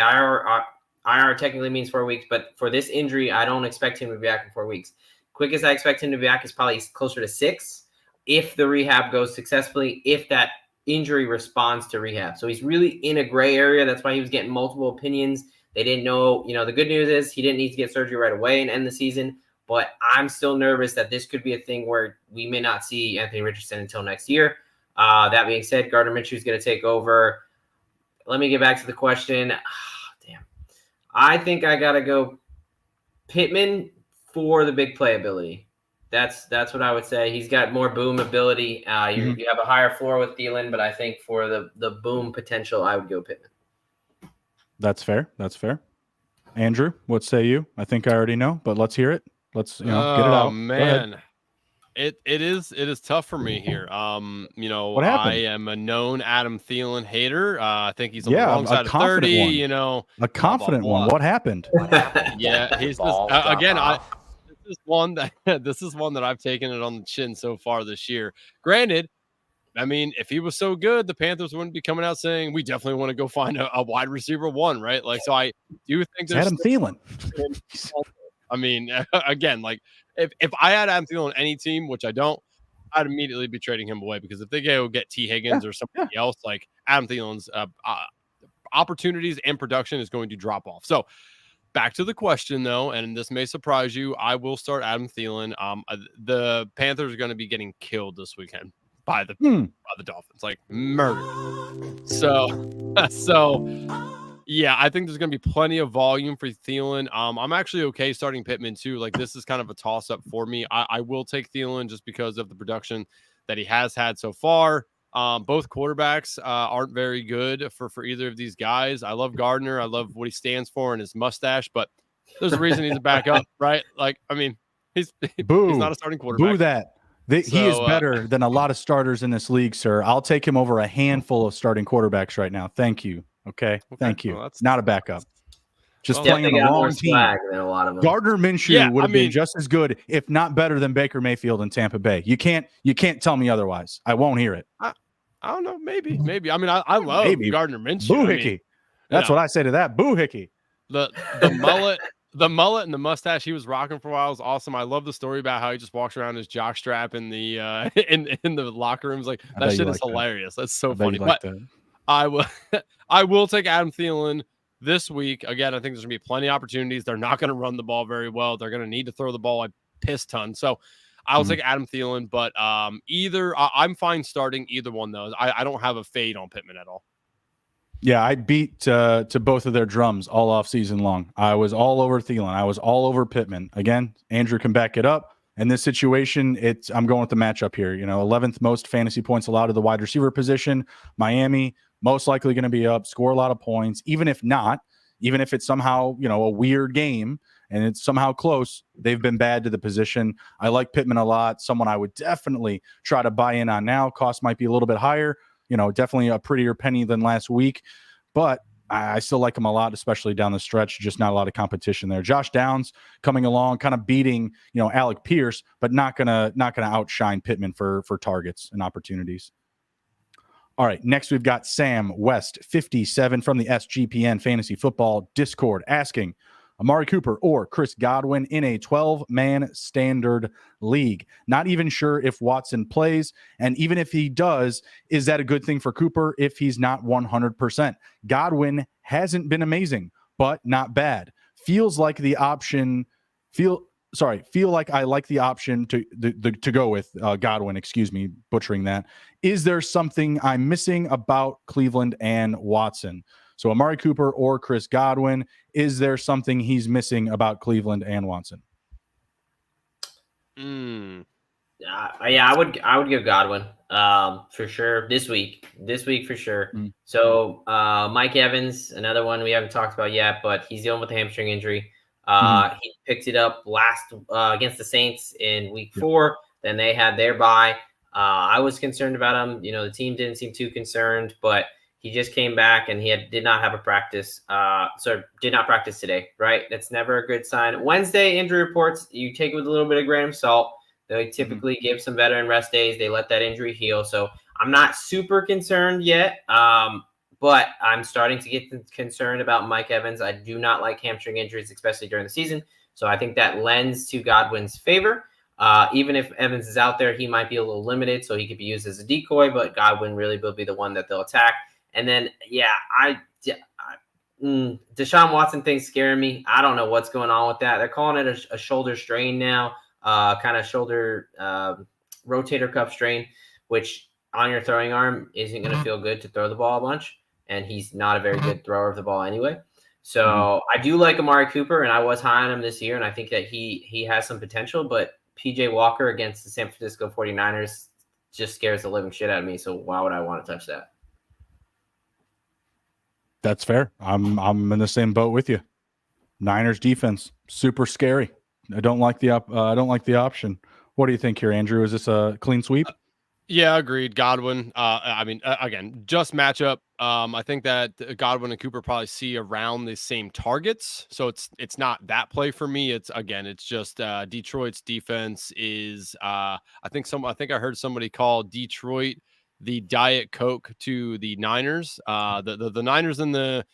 IR technically means 4 weeks, but for this injury, I don't expect him to be back in 4 weeks. Quickest I expect him to be back is probably closer to 6 if the rehab goes successfully, if that injury responds to rehab. So he's really in a gray area. That's why he was getting multiple opinions. They didn't know, the good news is he didn't need to get surgery right away and end the season, but I'm still nervous that this could be a thing where we may not see Anthony Richardson until next year. That being said, Gardner Minshew is going to take over. Let me get back to the question. Damn. I think I got to go Pittman for the big playability. That's what I would say. He's got more boom ability. You have a higher floor with Thielen, but I think for the boom potential, I would go Pittman. That's fair. Andrew, what say you? I think I already know, but let's hear it. Let's get it out. Oh man, it is tough for me here. What happened? I am a known Adam Thielen hater. I think he's on the wrong side of 30. One. A confident one. What happened? Yeah, he's again. This is one that I've taken it on the chin so far this year. Granted, I mean, if he was so good, the Panthers wouldn't be coming out saying we definitely want to go find a wide receiver 1, right? Like, so I do think there's Adam Thielen. I mean, again, like if I had Adam Thielen on any team, which I don't, I'd immediately be trading him away because if they go get T. Higgins or somebody else, like Adam Thielen's opportunities and production is going to drop off. So back to the question, though, and this may surprise you, I will start Adam Thielen. The Panthers are going to be getting killed this weekend by the Dolphins, like murdered. So yeah, I think there's going to be plenty of volume for Thielen. I'm actually okay starting Pittman too. Like this is kind of a toss up for me. I will take Thielen just because of the production that he has had so far. Both quarterbacks aren't very good for either of these guys. I love Gardner. I love what he stands for and his mustache, but There's a reason he's a backup, right? Like, I mean, he's not a starting quarterback. Boo that. He is better than a lot of starters in this league, sir. I'll take him over a handful of starting quarterbacks right now. Thank you. Okay. Thank you. Well, that's not a backup. Just playing on the wrong team. Than a lot of them. Gardner Minshew would have been just as good, if not better, than Baker Mayfield in Tampa Bay. You can't tell me otherwise. I won't hear it. I don't know. Maybe. I mean, I love Gardner Minshew. Boo hickey. That's what I say to that. Boo hickey. The mullet and the mustache he was rocking for a while was awesome. I love the story about how he just walks around his jockstrap in the in the locker rooms. Like, that shit is hilarious. That's so funny. But I will take Adam Thielen this week. Again, I think there's gonna be plenty of opportunities. They're not gonna run the ball very well. They're gonna need to throw the ball a piss ton. So I'll take Adam Thielen, but I'm fine starting either one though. I don't have a fade on Pittman at all. Yeah, I beat to both of their drums all off season long. I was all over Thielen. I was all over Pittman. Again, Andrew can back it up. In this situation, I'm going with the matchup here. 11th most fantasy points allowed to the wide receiver position. Miami most likely going to be up, score a lot of points. Even if it's somehow a weird game and it's somehow close, they've been bad to the position. I like Pittman a lot. Someone I would definitely try to buy in on now. Cost might be a little bit higher. Definitely a prettier penny than last week, but I still like him a lot, especially down the stretch. Just not a lot of competition there. Josh Downs coming along, kind of beating, Alec Pierce, but not gonna outshine Pittman for targets and opportunities. All right, next we've got Sam West 57 from the SGPN Fantasy Football Discord asking, Amari Cooper or Chris Godwin in a 12-man standard league. Not even sure if Watson plays, and even if he does, is that a good thing for Cooper if he's not 100%? Godwin hasn't been amazing, but not bad. Feel like I like the option to go with Godwin, excuse me, butchering that. Is there something I'm missing about Cleveland and Watson? So Amari Cooper or Chris Godwin, is there something he's missing about Cleveland and Watson? Yeah, I would give Godwin for sure this week for sure. So Mike Evans, another one we haven't talked about yet, but he's dealing with a hamstring injury. He picked it up last against the Saints in week 4. Then they had their bye. I was concerned about him. The team didn't seem too concerned, but he just came back and he did not have a practice. Did not practice today, right? That's never a good sign. Wednesday injury reports, you take it with a little bit of grain of salt. They typically give some veteran rest days. They let that injury heal. So I'm not super concerned yet, but I'm starting to get concerned about Mike Evans. I do not like hamstring injuries, especially during the season. So I think that lends to Godwin's favor. Even if Evans is out there, he might be a little limited, so he could be used as a decoy, but Godwin really will be the one that they'll attack. And then, Deshaun Watson thing's scaring me. I don't know what's going on with that. They're calling it a shoulder strain now, kind of shoulder rotator cuff strain, which on your throwing arm isn't going to feel good to throw the ball a bunch. And he's not a very good thrower of the ball anyway. So I do like Amari Cooper, and I was high on him this year, and I think that he has some potential. But P.J. Walker against the San Francisco 49ers just scares the living shit out of me. So why would I want to touch that? That's fair. I'm in the same boat with you. Niners defense, super scary. I don't like the option. What do you think here, Andrew? Is this a clean sweep? Yeah, agreed. Godwin. Again, just matchup. I think that Godwin and Cooper probably see around the same targets, so it's not that play for me. It's just Detroit's defense is. I think I heard somebody call Detroit the Diet Coke to the Niners. The Niners and the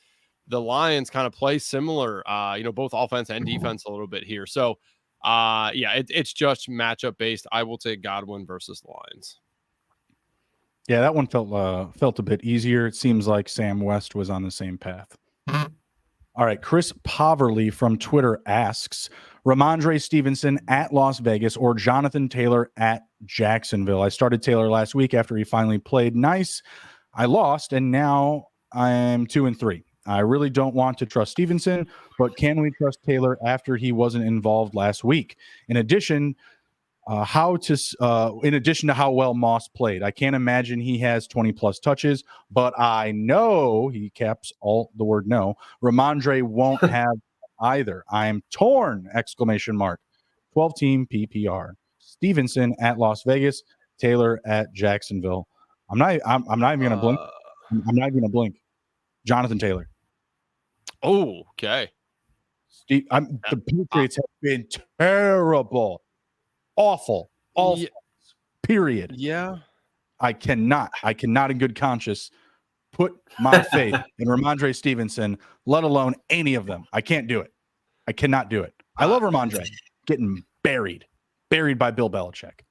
Lions kind of play similar. Both offense and defense a little bit here. So, it's just matchup based. I will take Godwin versus the Lions. Yeah, that one felt a bit easier. It seems like Sam West was on the same path. All right, Chris Poverly from Twitter asks, Ramondre Stevenson at Las Vegas or Jonathan Taylor at Jacksonville? I started Taylor last week after he finally played nice. I lost, and now I'm 2-3. I really don't want to trust Stevenson, but can we trust Taylor after he wasn't involved last week? In addition to how well Moss played, I can't imagine he has 20 plus touches, but I know, he caps all the word no, Ramondre won't have either. I am torn! Exclamation mark. 12-team PPR. Stevenson at Las Vegas. Taylor at Jacksonville. I'm not even gonna blink. I'm not even gonna blink. Jonathan Taylor. Oh, okay. The Patriots have been terrible, awful, all period. Yeah. I cannot in good conscience put my faith in Ramondre Stevenson, let alone any of them. I can't do it. I cannot do it. I love Ramondre getting buried by Bill Belichick.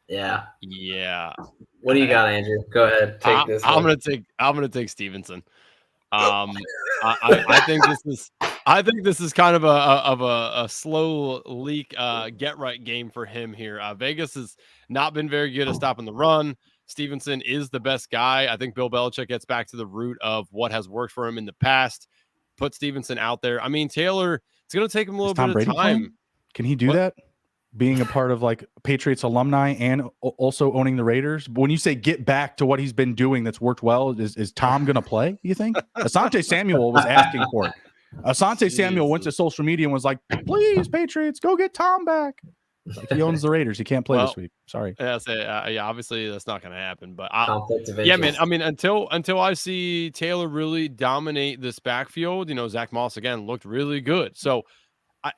Yeah. What do you got, Andrew? Go ahead. Take this. I'm gonna take Stevenson. I think this is kind of a slow leak get right game for him here. Vegas has not been very good at stopping the run. Stevenson is the best guy. I think Bill Belichick gets back to the root of what has worked for him in the past. Put Stevenson out there. I mean, Taylor, it's going to take him a little bit of time. Playing? Can he do that? Being a part of like Patriots alumni and also owning the Raiders. But when you say get back to what he's been doing that's worked well, is Tom going to play, you think? Asante Samuel was asking for it. Asante Samuel went to social media and was like, please, Patriots, go get Tom back. Like, he owns the Raiders. He can't play this week. Sorry. Yeah, obviously that's not going to happen. But man. I mean, until I see Taylor really dominate this backfield, Zach Moss again looked really good. So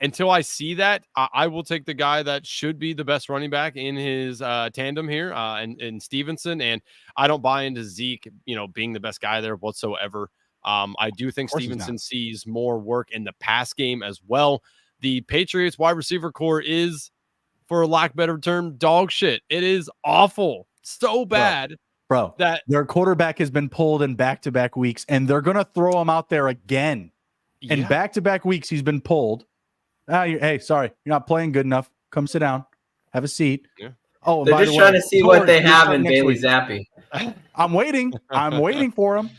until I see that, I will take the guy that should be the best running back in his tandem here, and Stevenson. And I don't buy into Zeke, being the best guy there whatsoever. I do think Stevenson sees more work in the pass game as well. The Patriots wide receiver core is, for lack of a better term, dog shit. It is awful. So bad. Bro, that their quarterback has been pulled in back-to-back weeks, and they're going to throw him out there again. Yeah. In back-to-back weeks, he's been pulled. Hey, sorry, you're not playing good enough. Come sit down. Have a seat. Yeah. Oh, they're just trying to see what they have in Bailey Zappi. I'm waiting. I'm waiting for him.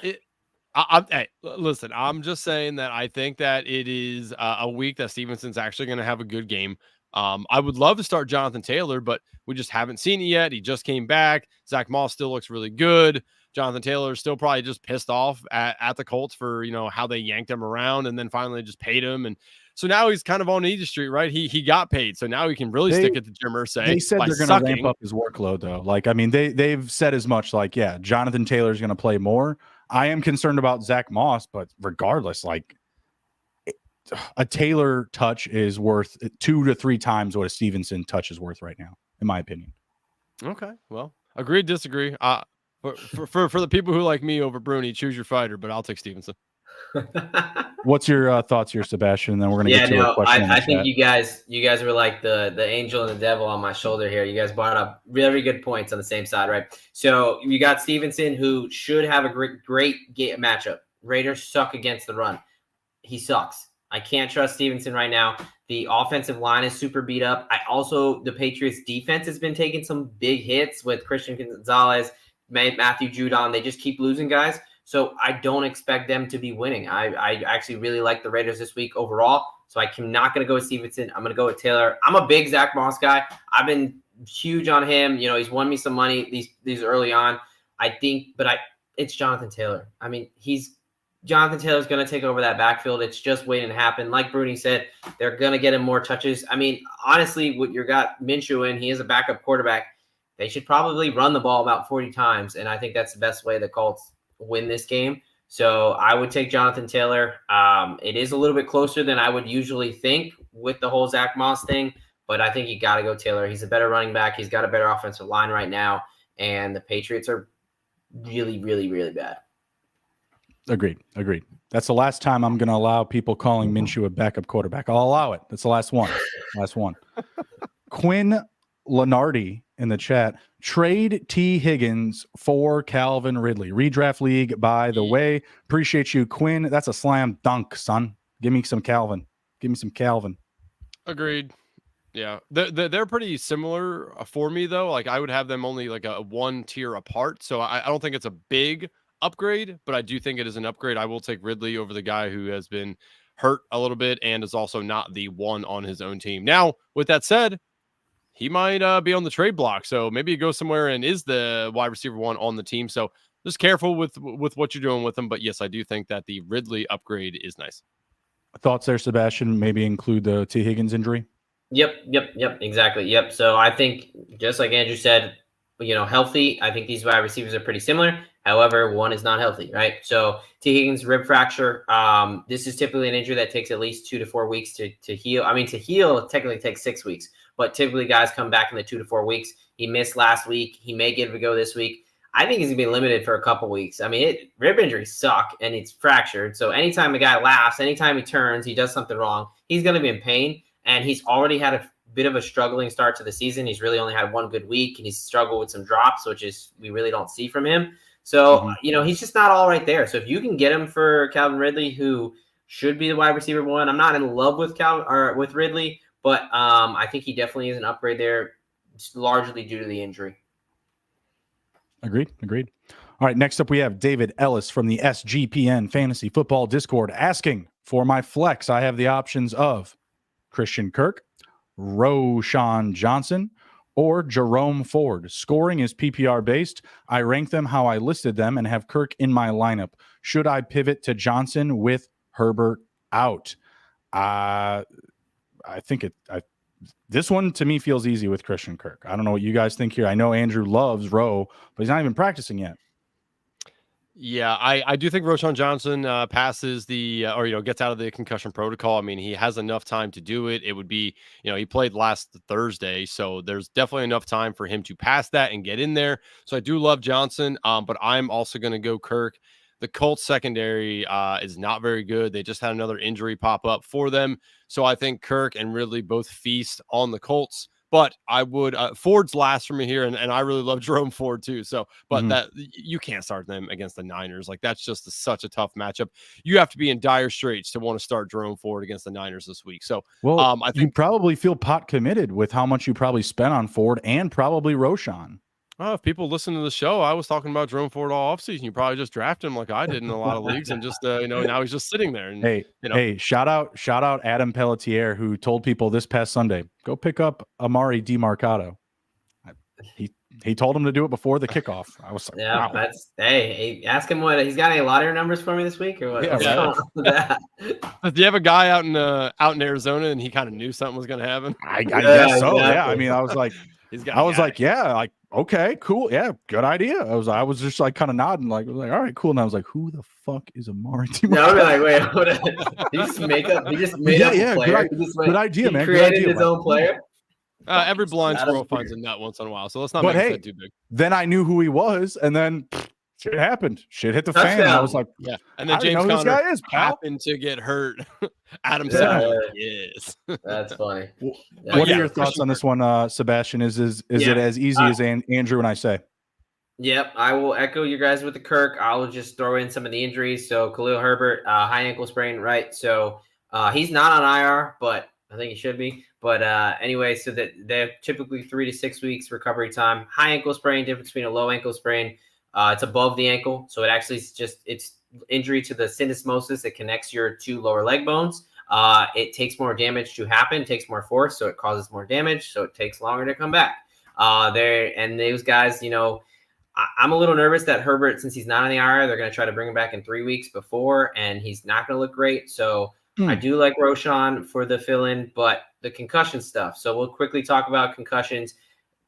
Hey, listen, I'm just saying that I think that it is a week that Stevenson's actually going to have a good game. I would love to start Jonathan Taylor, but we just haven't seen it yet. He just came back. Zach Moss still looks really good. Jonathan Taylor is still probably just pissed off at the Colts for, how they yanked him around and then finally just paid him. And so now he's kind of on Easy Street, right? He got paid. So now he can really stick it to Jim Irsay. They said they're going to ramp up his workload, though. Like, I mean, they've said as much, like, yeah, Jonathan Taylor's going to play more. I am concerned about Zach Moss, but regardless, like, a Taylor touch is worth 2 to 3 times what a Stevenson touch is worth right now, in my opinion. Okay, well, agree, disagree. For the people who like me over Bruni, choose your fighter, but I'll take Stevenson. What's your thoughts here, Sebastian? And then we're going to get to a question. I think you guys were like the angel and the devil on my shoulder here. You guys brought up very good points on the same side, right? So you got Stevenson, who should have a great matchup. Raiders suck against the run. He sucks. I can't trust Stevenson right now. The offensive line is super beat up. The Patriots defense has been taking some big hits with Christian Gonzalez, Matthew Judon. They just keep losing guys. So I don't expect them to be winning. I actually really like the Raiders this week overall. So I'm not going to go with Stevenson. I'm going to go with Taylor. I'm a big Zach Moss guy. I've been huge on him. He's won me some money these early on. It's Jonathan Taylor. I mean, Jonathan Taylor's going to take over that backfield. It's just waiting to happen. Like Bruni said, they're going to get him more touches. I mean, honestly, what you got Minshew in, he is a backup quarterback. They should probably run the ball about 40 times, and I think that's the best way the Colts win this game. So I would take Jonathan Taylor. It is a little bit closer than I would usually think with the whole Zach Moss thing, but I think you got to go Taylor. He's a better running back. He's got a better offensive line right now, and the Patriots are really, really, really bad. Agreed. That's the last time I'm going to allow people calling Minshew a backup quarterback. I'll allow it. That's the last one. Quinn Lenardi in the chat. Trade T. Higgins for Calvin Ridley. Redraft league, by the way. Appreciate you, Quinn. That's a slam dunk, son. Give me some Calvin. Agreed. Yeah, they're pretty similar for me, though. Like, I would have them only like a 1 tier apart. So I don't think it's a big upgrade, but I do think it is an upgrade. I will take Ridley over the guy who has been hurt a little bit and is also not the one on his own team. Now, with that said, he might be on the trade block, so maybe he goes somewhere and is the wide receiver 1 on the team. So just careful with what you're doing with them. But yes, I do think that the Ridley upgrade is nice. Thoughts there, Sebastian? Maybe include the T. Higgins injury. Yep, exactly. Yep. So I think just like Andrew said, healthy, I think these wide receivers are pretty similar. However, one is not healthy, right? So T. Higgins rib fracture. This is typically an injury that takes at least 2 to 4 weeks to heal. I mean, to heal, it technically takes 6 weeks, but typically guys come back in the 2 to 4 weeks. He missed last week. He may give it a go this week. I think he's gonna be limited for a couple weeks. I mean, rib injuries suck and it's fractured. So anytime a guy laughs, anytime he turns, he does something wrong, he's gonna be in pain. And he's already had a bit of a struggling start to the season. He's really only had one good week, and he's struggled with some drops, which is we really don't see from him. So, he's just not all right there. So if you can get him for Calvin Ridley, who should be the wide receiver one, I'm not in love with with Ridley, but I think he definitely is an upgrade there, largely due to the injury. Agreed. All right, next up we have David Ellis from the SGPN Fantasy Football Discord asking for my flex. I have the options of Christian Kirk, Roschon Johnson, or Jerome Ford. Scoring is PPR based. I rank them how I listed them and have Kirk in my lineup. Should I pivot to Johnson with Herbert out? I think this one to me feels easy with Christian Kirk. I don't know what you guys think here. I know Andrew loves Rowe, but he's not even practicing yet. Yeah, I do think Roschon Johnson passes gets out of the concussion protocol. I mean, he has enough time to do it. It would be, he played last Thursday, so there's definitely enough time for him to pass that and get in there. So I do love Johnson, but I'm also going to go Kirk. The Colts secondary is not very good. They just had another injury pop up for them. So I think Kirk and Ridley both feast on the Colts. But I would Ford's last for me here, and I really love Jerome Ford too. So, but that you can't start them against the Niners. Like that's just such a tough matchup. You have to be in dire straits to want to start Jerome Ford against the Niners this week. So, I think you probably feel pot committed with how much you probably spent on Ford and probably Roschon. If people listen to the show, I was talking about Jerome Ford all offseason. You probably just drafted him like I did in a lot of leagues, and just now he's just sitting there. And hey, shout out Adam Pelletier, who told people this past Sunday, go pick up Amari DiMarcado. He told him to do it before the kickoff. I was like, yeah, wow. Hey, ask him what he's got. Any lottery numbers for me this week or what? Yeah, right. Do you have a guy out in Arizona and he kind of knew something was going to happen? I guess so. Exactly. Yeah, I mean, I was like. Okay, cool. Yeah, good idea. I was just like kind of nodding, like, all right, cool. And I was like, who the fuck is Amari? Yeah, I'll be like, wait, hold on. Did he just made up a player? Good idea, man. He created his own player. Every blind squirrel finds a nut once in a while, so let's not make it too big. Then I knew who he was, and then shit happened. Shit hit the fan. And I was like, yeah. And then James Conner happened to get hurt. Adam said, yes. That's funny. What are your thoughts on this one, Sebastian? Is it as easy as Andrew and I say? Yep, I will echo you guys with the Kirk. I will just throw in some of the injuries. So Khalil Herbert, high ankle sprain, right? So he's not on IR, but I think he should be. But anyway, so that they're typically 3 to 6 weeks recovery time. High ankle sprain, difference between a low ankle sprain. It's above the ankle, so it actually is it's injury to the syndesmosis that connects your two lower leg bones. It takes more damage to happen, takes more force, so it causes more damage, so it takes longer to come back. And those guys, I'm a little nervous that Herbert, since he's not on the IR, they're going to try to bring him back in 3 weeks before, and he's not going to look great. So I do like Roschon for the fill-in, but the concussion stuff. So we'll quickly talk about concussions.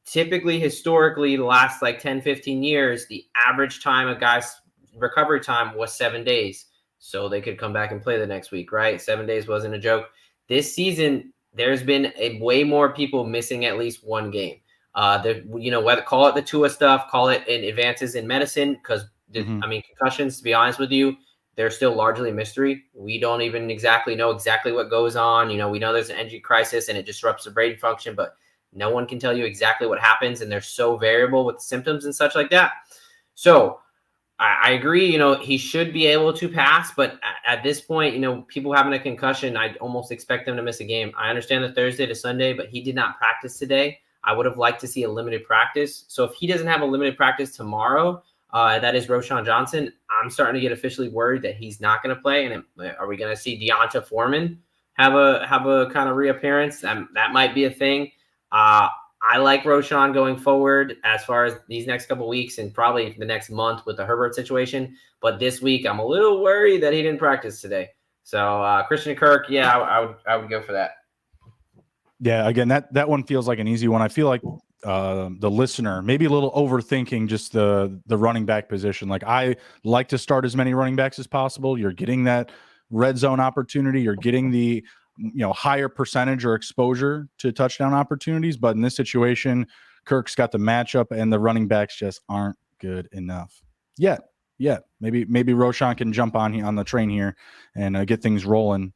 Typically, historically, the last 10, 15 years, the average time a guy's recovery time was 7 days. So they could come back and play the next week, right? 7 days wasn't a joke. This season, there's been way more people missing at least one game. Whether call it the Tua stuff, call it in advances in medicine, because concussions, to be honest with you, they're still largely a mystery. We don't even exactly know what goes on. We know there's an energy crisis and it disrupts the brain function, but no one can tell you exactly what happens, and they're so variable with symptoms and such like that. So I agree, he should be able to pass, but at this point, people having a concussion, I'd almost expect them to miss a game. I understand the Thursday to Sunday, but he did not practice today. I would have liked to see a limited practice. So if he doesn't have a limited practice tomorrow, that is Roschon Johnson, I'm starting to get officially worried that he's not going to play. And are we going to see Deonta Foreman have a kind of reappearance? That might be a thing. I like Roschon going forward as far as these next couple weeks and probably the next month with the Herbert situation. But this week, I'm a little worried that he didn't practice today. So Christian Kirk, yeah, I would go for that. Yeah, again, that one feels like an easy one. I feel like the listener maybe a little overthinking just the running back position. Like, I like to start as many running backs as possible. You're getting that red zone opportunity. You're getting the higher percentage or exposure to touchdown opportunities. But in this situation, Kirk's got the matchup, and the running backs just aren't good enough yet. Yeah, maybe Roschon can jump on the train here and get things rolling.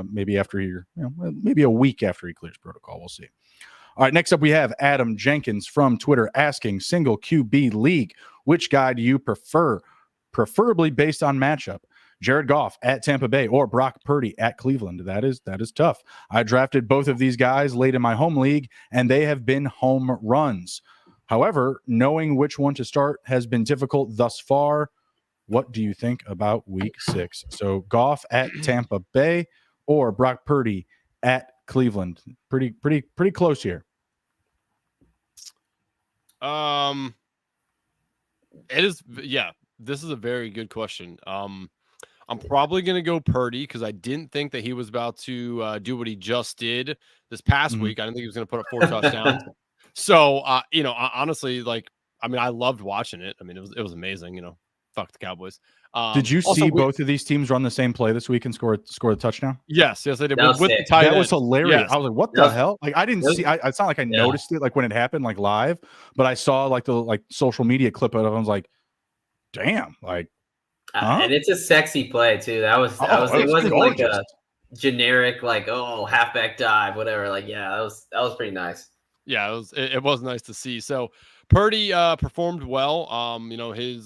Maybe after maybe a week after he clears protocol. We'll see. All right, next up we have Adam Jenkins from Twitter asking, single QB league, which guy do you prefer, preferably based on matchup? Jared Goff at Tampa Bay or Brock Purdy at Cleveland? That is tough. I drafted both of these guys late in my home league, and they have been home runs. However, knowing which one to start has been difficult thus far. What do you think about week 6? So Goff at Tampa Bay or Brock Purdy at Cleveland? Pretty close here. It is. Yeah, this is a very good question. I'm probably going to go Purdy because I didn't think that he was about to do what he just did this past week. I didn't think he was going to put up 4 touchdowns. So, honestly, I loved watching it. I mean, it was amazing. Fuck the Cowboys. Did you see both of these teams run the same play this week and score a touchdown? Yes, they did. That With the tight end. That was hilarious. Yes. I was like, what the hell? Like, I didn't see. It's not like I noticed it like when it happened like live, but I saw like the social media clip of it. I was like, damn, like. Huh? And it's a sexy play too. It wasn't gorgeous. Like a generic halfback dive, whatever. Like, yeah, that was pretty nice. Yeah, it was nice to see. So Purdy performed well. He's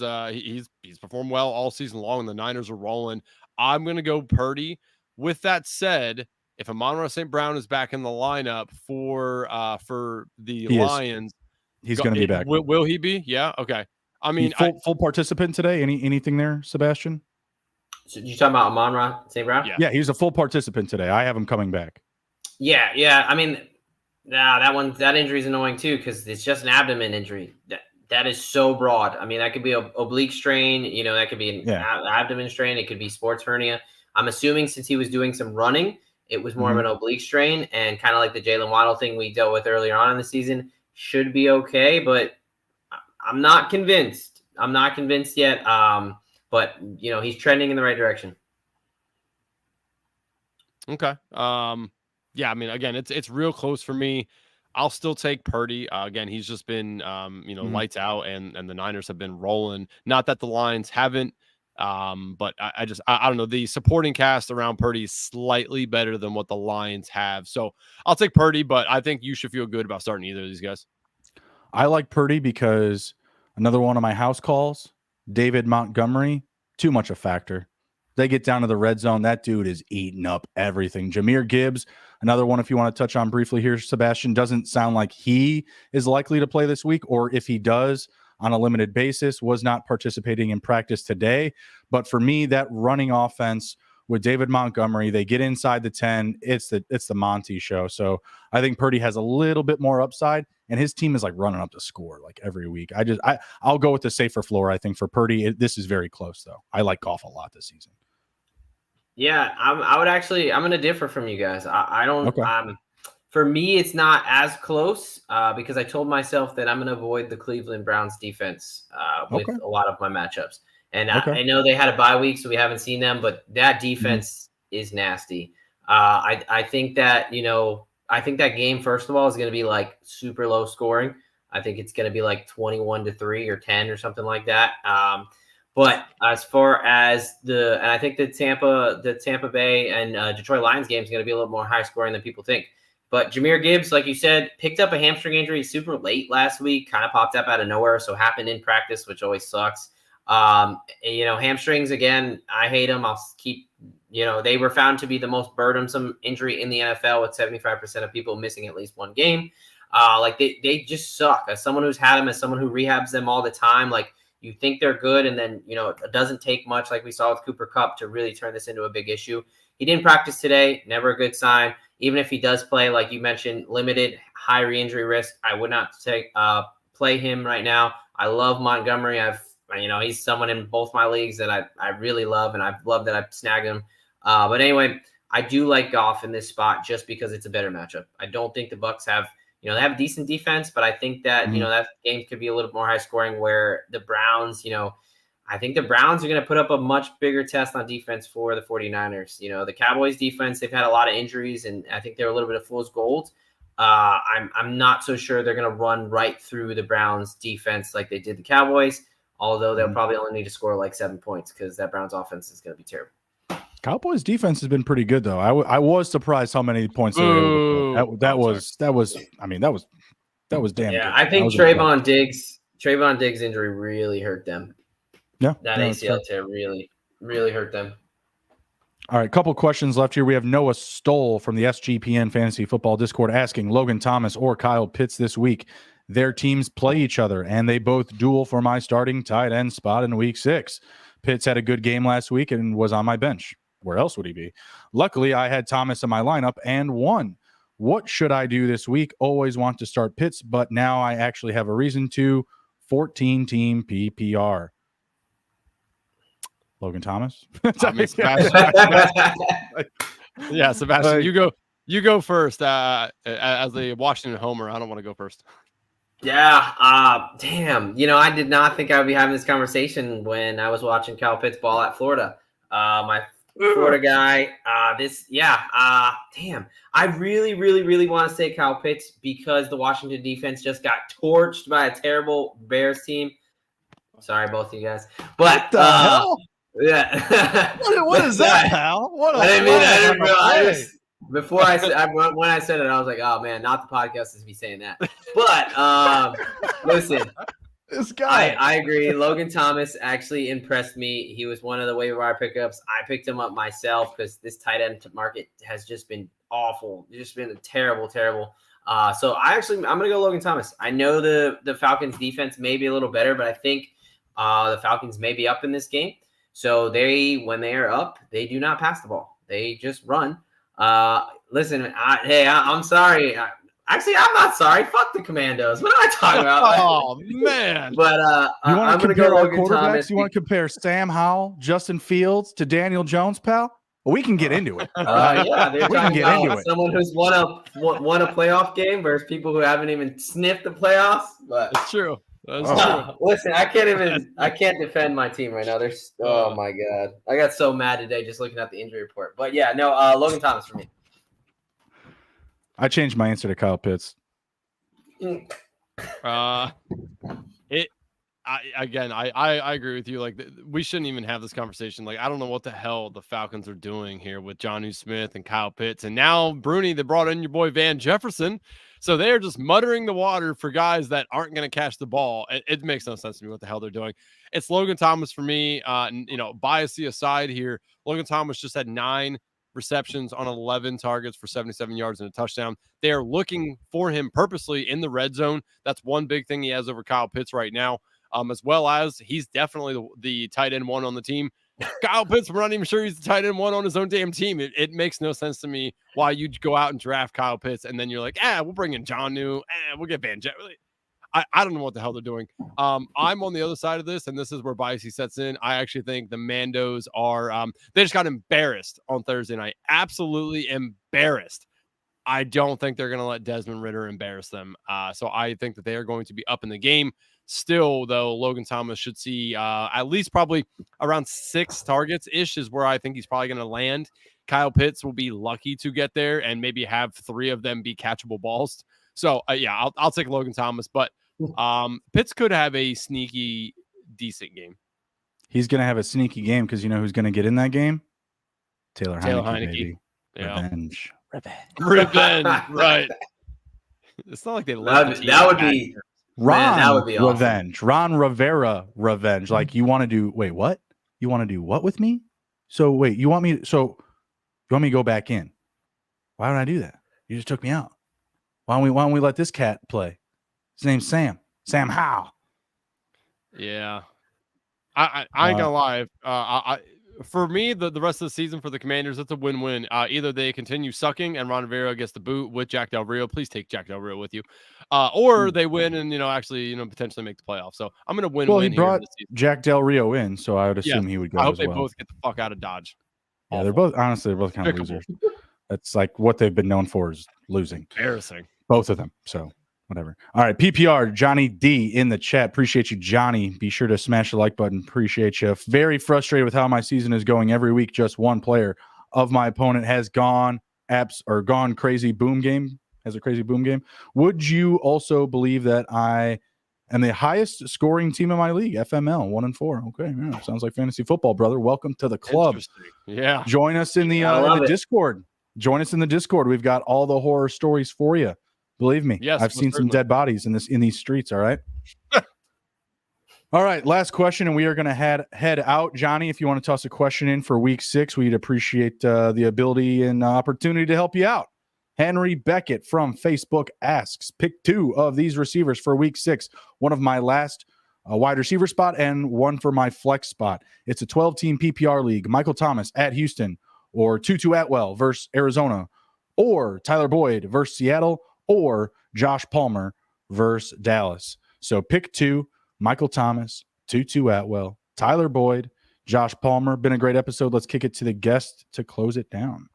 performed well all season long, and the Niners are rolling. I'm gonna go Purdy. With that said, if Amon-Ra St. Brown is back in the lineup for the Lions, he's gonna be back. Will he be? Yeah. Okay. I mean, full participant today. Anything there, Sebastian? So you talking about Amon-Ra St. Brown? Yeah, he's a full participant today. I have him coming back. Yeah. I mean, that injury is annoying too because it's just an abdomen injury. That is so broad. I mean, that could be an oblique strain. That could be an abdomen strain. It could be sports hernia. I'm assuming since he was doing some running, it was more of an oblique strain, and kind of like the Jalen Waddle thing we dealt with earlier on in the season should be okay, but I'm not convinced. I'm not convinced yet. But he's trending in the right direction. Okay. Yeah, I mean, again, it's real close for me. I'll still take Purdy. Again, he's just been lights out, and the Niners have been rolling. Not that the Lions haven't, but I don't know. The supporting cast around Purdy is slightly better than what the Lions have. So I'll take Purdy, but I think you should feel good about starting either of these guys. I like Purdy because another one of my house calls, David Montgomery, too much a factor. They get down to the red zone. That dude is eating up everything. Jahmyr Gibbs, another one, if you want to touch on briefly here, Sebastian, doesn't sound like he is likely to play this week, or if he does, on a limited basis, was not participating in practice today. But for me, that running offense with David Montgomery, they get inside the 10. It's the Monty show. So I think Purdy has a little bit more upside, and his team is like running up the score like every week. I'll go with the safer floor. I think for Purdy, this is very close though. I like Goff a lot this season. Yeah, I'm going to differ from you guys. I don't. Okay. For me, it's not as close because I told myself that I'm going to avoid the Cleveland Browns defense with a lot of my matchups. And I know they had a bye week, so we haven't seen them, but that defense is nasty. I think that that game, first of all, is going to be like super low scoring. I think it's going to be like 21-3 or 10 or something like that. But as far as and I think the Tampa Bay and Detroit Lions game is going to be a little more high scoring than people think. But Jahmyr Gibbs, like you said, picked up a hamstring injury super late last week, kind of popped up out of nowhere, so happened in practice, which always sucks. Hamstrings, again, I hate them. I'll keep, they were found to be the most burdensome injury in the NFL with 75% of people missing at least one game. They just suck. As someone who's had them, as someone who rehabs them all the time, like you think they're good. And then, it doesn't take much like we saw with Cooper Kupp to really turn this into a big issue. He didn't practice today. Never a good sign. even if he does play, like you mentioned, limited, high re-injury risk, I would not play him right now. I love Montgomery. He's someone in both my leagues that I really love, and I've loved that I've snagged him. But anyway, I do like Goff in this spot just because it's a better matchup. I don't think the Bucs have, they have decent defense, but I think that, that game could be a little more high scoring where the Browns, I think the Browns are going to put up a much bigger test on defense for the 49ers. The Cowboys defense, they've had a lot of injuries, and I think they're a little bit of fool's gold. I'm not so sure they're going to run right through the Browns defense like they did the Cowboys, although they'll probably only need to score like 7 points because that Browns offense is going to be terrible. Cowboys defense has been pretty good though. I was surprised how many points they were able to put. That was damn good. I think Trayvon Diggs injury really hurt them. Yeah. That ACL tear really, really hurt them. All right, couple questions left here. We have Noah Stoll from the SGPN Fantasy Football Discord asking Logan Thomas or Kyle Pitts this week. Their teams play each other, and they both duel for my starting tight end spot in Week 6. Pitts had a good game last week and was on my bench. Where else would he be? Luckily, I had Thomas in my lineup and won. What should I do this week? Always want to start Pitts, but now I actually have a reason to. 14-team PPR. Logan Thomas? Sebastian, you go first. As a Washington homer, I don't want to go first. Yeah, damn. I did not think I would be having this conversation when I was watching Kyle Pitts ball at Florida. My Florida guy. Damn. I really, really, really want to say Kyle Pitts because the Washington defense just got torched by a terrible Bears team. Sorry, both of you guys. But what the hell? Yeah. What is that, pal? I didn't realize. Before I said, when I said it, I was like, "Oh man, not the podcast is me saying that." But listen, this guy. I agree. Logan Thomas actually impressed me. He was one of the waiver wire pickups. I picked him up myself because this tight end market has just been awful. It's just been terrible. So I'm gonna go Logan Thomas. I know the Falcons defense may be a little better, but I think the Falcons may be up in this game. So when they are up, they do not pass the ball. They just run. Listen, I'm sorry. Actually, I'm not sorry. Fuck the Commandos. What am I talking about? Oh, man. But you want to compare our quarterbacks? Thomas. You want to compare Sam Howell, Justin Fields to Daniel Jones, pal? Well, we can get into it. Yeah, they're we can get into it. Someone who's won a playoff game versus people who haven't even sniffed the playoffs. But it's true. True. Listen, I can't defend my team right now. Oh my god, I got so mad today just looking at the injury report. But yeah, no, Logan Thomas for me. I changed my answer to Kyle Pitts. I agree with you. Like, we shouldn't even have this conversation. Like, I don't know what the hell the Falcons are doing here with Jonnu Smith and Kyle Pitts, and now Bruni. They brought in your boy Van Jefferson. So they are just muttering the water for guys that aren't going to catch the ball. It makes no sense to me what the hell they're doing. It's Logan Thomas for me. Bias aside here, Logan Thomas just had 9 receptions on 11 targets for 77 yards and a touchdown. They are looking for him purposely in the red zone. That's one big thing he has over Kyle Pitts right now, as well as he's definitely the tight end 1 on the team. Kyle Pitts, we're not even sure he's the tight end 1 on his own damn team. It makes no sense to me why you'd go out and draft Kyle Pitts and then you're like, we'll bring in Jonnu, we'll get Van Jet. I don't know what the hell they're doing. I'm on the other side of this, and this is where bias sets in. I actually think the Mandos are they just got embarrassed on Thursday night. Absolutely embarrassed. I don't think they're going to let Desmond Ridder embarrass them. So I think that they are going to be up in the game. Still, though, Logan Thomas should see at least probably around 6 targets-ish is where I think he's probably going to land. Kyle Pitts will be lucky to get there and maybe have 3 of them be catchable balls. So, I'll take Logan Thomas. But Pitts could have a sneaky, decent game. He's going to have a sneaky game because you know who's going to get in that game? Taylor Heineke. Baby. Yeah. Revenge. Right. It's not like they love that would be that would be awesome. Revenge. Ron Rivera revenge. Like, you want to do what? You want to do what with me? So wait, you want me to go back in? Why don't I do that? You just took me out. Why don't we let this cat play? His name's Sam. Sam Howell. Yeah. I ain't gonna lie. for me, the rest of the season for the Commanders, it's a win-win. Either they continue sucking and Ron Rivera gets the boot with Jack Del Rio. Please take Jack Del Rio with you. Or they win and, actually, potentially make the playoffs. So I'm going to Well, he win-win here brought this season. Jack Del Rio in, so I would Yeah. assume he would go I hope as they well. both get the fuck out of Dodge. Yeah, they're both kind of losers. That's like what they've been known for is losing. Embarrassing. Both of them. So whatever. All right. PPR, Johnny D in the chat. Appreciate you, Johnny. Be sure to smash the like button. Appreciate you. Very frustrated with how my season is going. Every week, just one player of my opponent has gone crazy boom game. Has a crazy boom game. Would you also believe that I am the highest scoring team in my league? FML 1-4. Okay. Yeah, sounds like fantasy football, brother. Welcome to the club. Yeah. Join us in the Discord. Join us in the Discord. We've got all the horror stories for you. Believe me, yes, I've seen some dead bodies in these streets. All right. All right. Last question, and we are going to head out. Johnny, if you want to toss a question in for week 6, we'd appreciate the ability and opportunity to help you out. Henry Beckett from Facebook asks, pick 2 of these receivers for week 6. One of my last wide receiver spot and one for my flex spot. It's a 12-team PPR league. Michael Thomas at Houston, or Tutu Atwell versus Arizona, or Tyler Boyd versus Seattle, or Josh Palmer versus Dallas. So pick 2, Michael Thomas, Tutu Atwell, Tyler Boyd, Josh Palmer. Been a great episode. Let's kick it to the guest to close it down.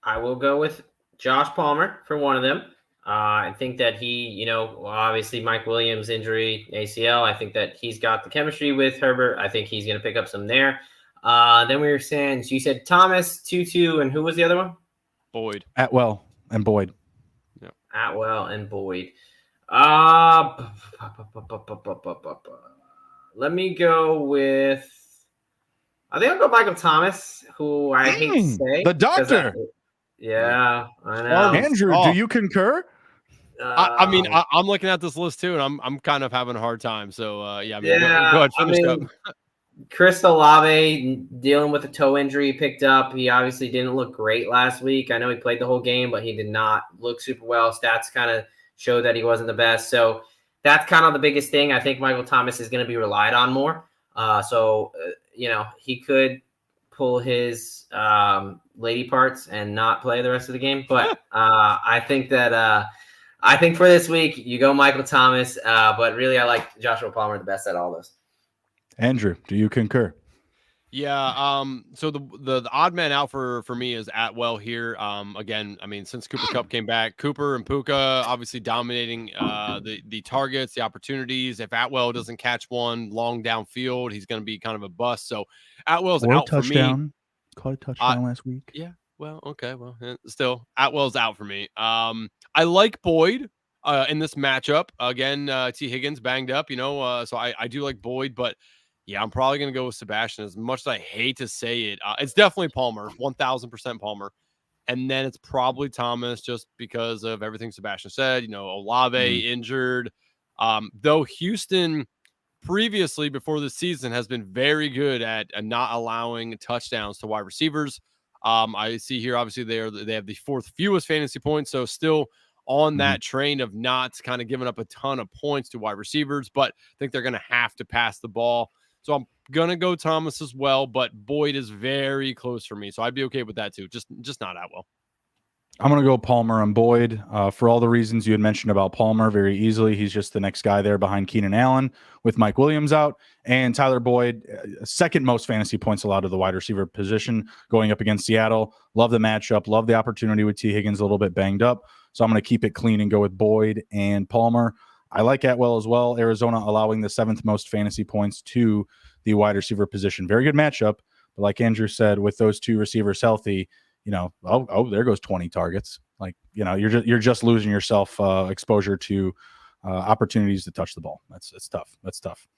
I will go with Josh Palmer for one of them. I think that he, obviously Mike Williams injury, ACL. I think that he's got the chemistry with Herbert. I think he's going to pick up some there. Then we were saying, so you said Thomas, Tutu, and who was the other one? Boyd. Atwell and Boyd. Yeah. Atwell and Boyd. Let me go with, I think I'll go Michael Thomas, who I hate to say. The doctor. I know. Andrew, do you concur? I mean, I'm looking at this list too, and I'm kind of having a hard time. So, go ahead, finish up. Chris Olave dealing with a toe injury picked up. He obviously didn't look great last week. I know he played the whole game, but he did not look super well. Stats kind of show that he wasn't the best. So that's kind of the biggest thing. I think Michael Thomas is going to be relied on more. He could pull his lady parts and not play the rest of the game. But I think for this week, you go Michael Thomas. But really, I like Joshua Palmer the best at all those. Andrew, do you concur? Yeah. So the odd man out for me is Atwell here. Again, I mean, since Cooper Kupp came back, Cooper and Puka obviously dominating the targets, the opportunities. If Atwell doesn't catch one long downfield, he's going to be kind of a bust. So Atwell's out for me. Caught a touchdown last week. Yeah. Well, okay. Well, still Atwell's out for me. I like Boyd in this matchup. Again, T. Higgins banged up, so I do like Boyd, but yeah, I'm probably going to go with Sebastian. As much as I hate to say it, it's definitely Palmer, 1,000% Palmer. And then it's probably Thomas just because of everything Sebastian said. Olave injured. Though Houston previously, before the season, has been very good at not allowing touchdowns to wide receivers. I see here, obviously, they have the 4th fewest fantasy points, so still on that train of not kind of giving up a ton of points to wide receivers, but I think they're going to have to pass the ball. So I'm going to go Thomas as well, but Boyd is very close for me. So I'd be okay with that too. Just not Atwell. I'm going to go Palmer and Boyd for all the reasons you had mentioned about Palmer very easily. He's just the next guy there behind Keenan Allen with Mike Williams out, and Tyler Boyd, second most fantasy points allowed to the wide receiver position going up against Seattle. Love the matchup. Love the opportunity with T. Higgins a little bit banged up. So I'm going to keep it clean and go with Boyd and Palmer. I like Atwell as well. Arizona allowing the 7th most fantasy points to the wide receiver position. Very good matchup. But like Andrew said, with those 2 receivers healthy, there goes 20 targets. Like, you're just losing yourself exposure to opportunities to touch the ball. It's tough. That's tough.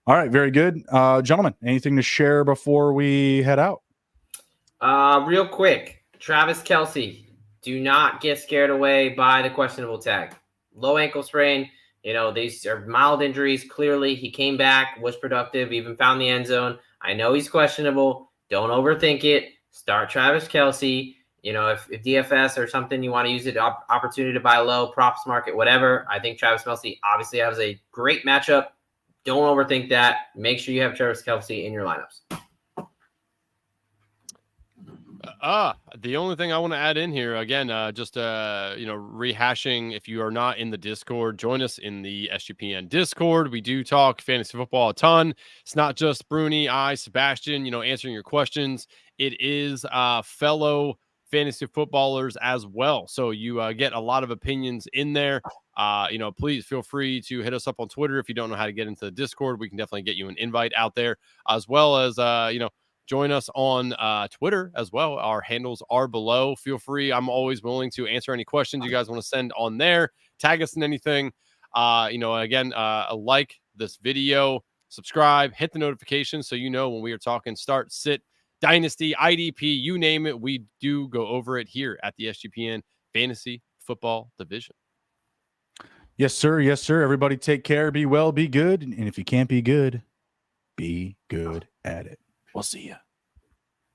All right. Very good. Gentlemen, anything to share before we head out? Real quick, Travis Kelce, do not get scared away by the questionable tag. Low ankle sprain. These are mild injuries. Clearly, he came back, was productive, even found the end zone. I know he's questionable. Don't overthink it. Start Travis Kelce. If DFS or something, you want to use it, opportunity to buy low, props market, whatever. I think Travis Kelce obviously has a great matchup. don't overthink that. Make sure you have Travis Kelce in your lineups. The only thing I want to add in here again, just rehashing. If you are not in the Discord, join us in the SGPN Discord. We do talk fantasy football a ton. It's not just Bruni, Sebastian, answering your questions. It is fellow fantasy footballers as well. So you get a lot of opinions in there. Please feel free to hit us up on Twitter if you don't know how to get into the Discord. We can definitely get you an invite out there, as well as join us on Twitter as well. Our handles are below. Feel free. I'm always willing to answer any questions you guys want to send on there. Tag us in anything. Again, like this video, subscribe, hit the notifications so you know when we are talking start, sit, dynasty, IDP, you name it. We do go over it here at the SGPN Fantasy Football Division. Yes, sir. Yes, sir. Everybody take care. Be well, be good. And if you can't be good at it. We'll see you.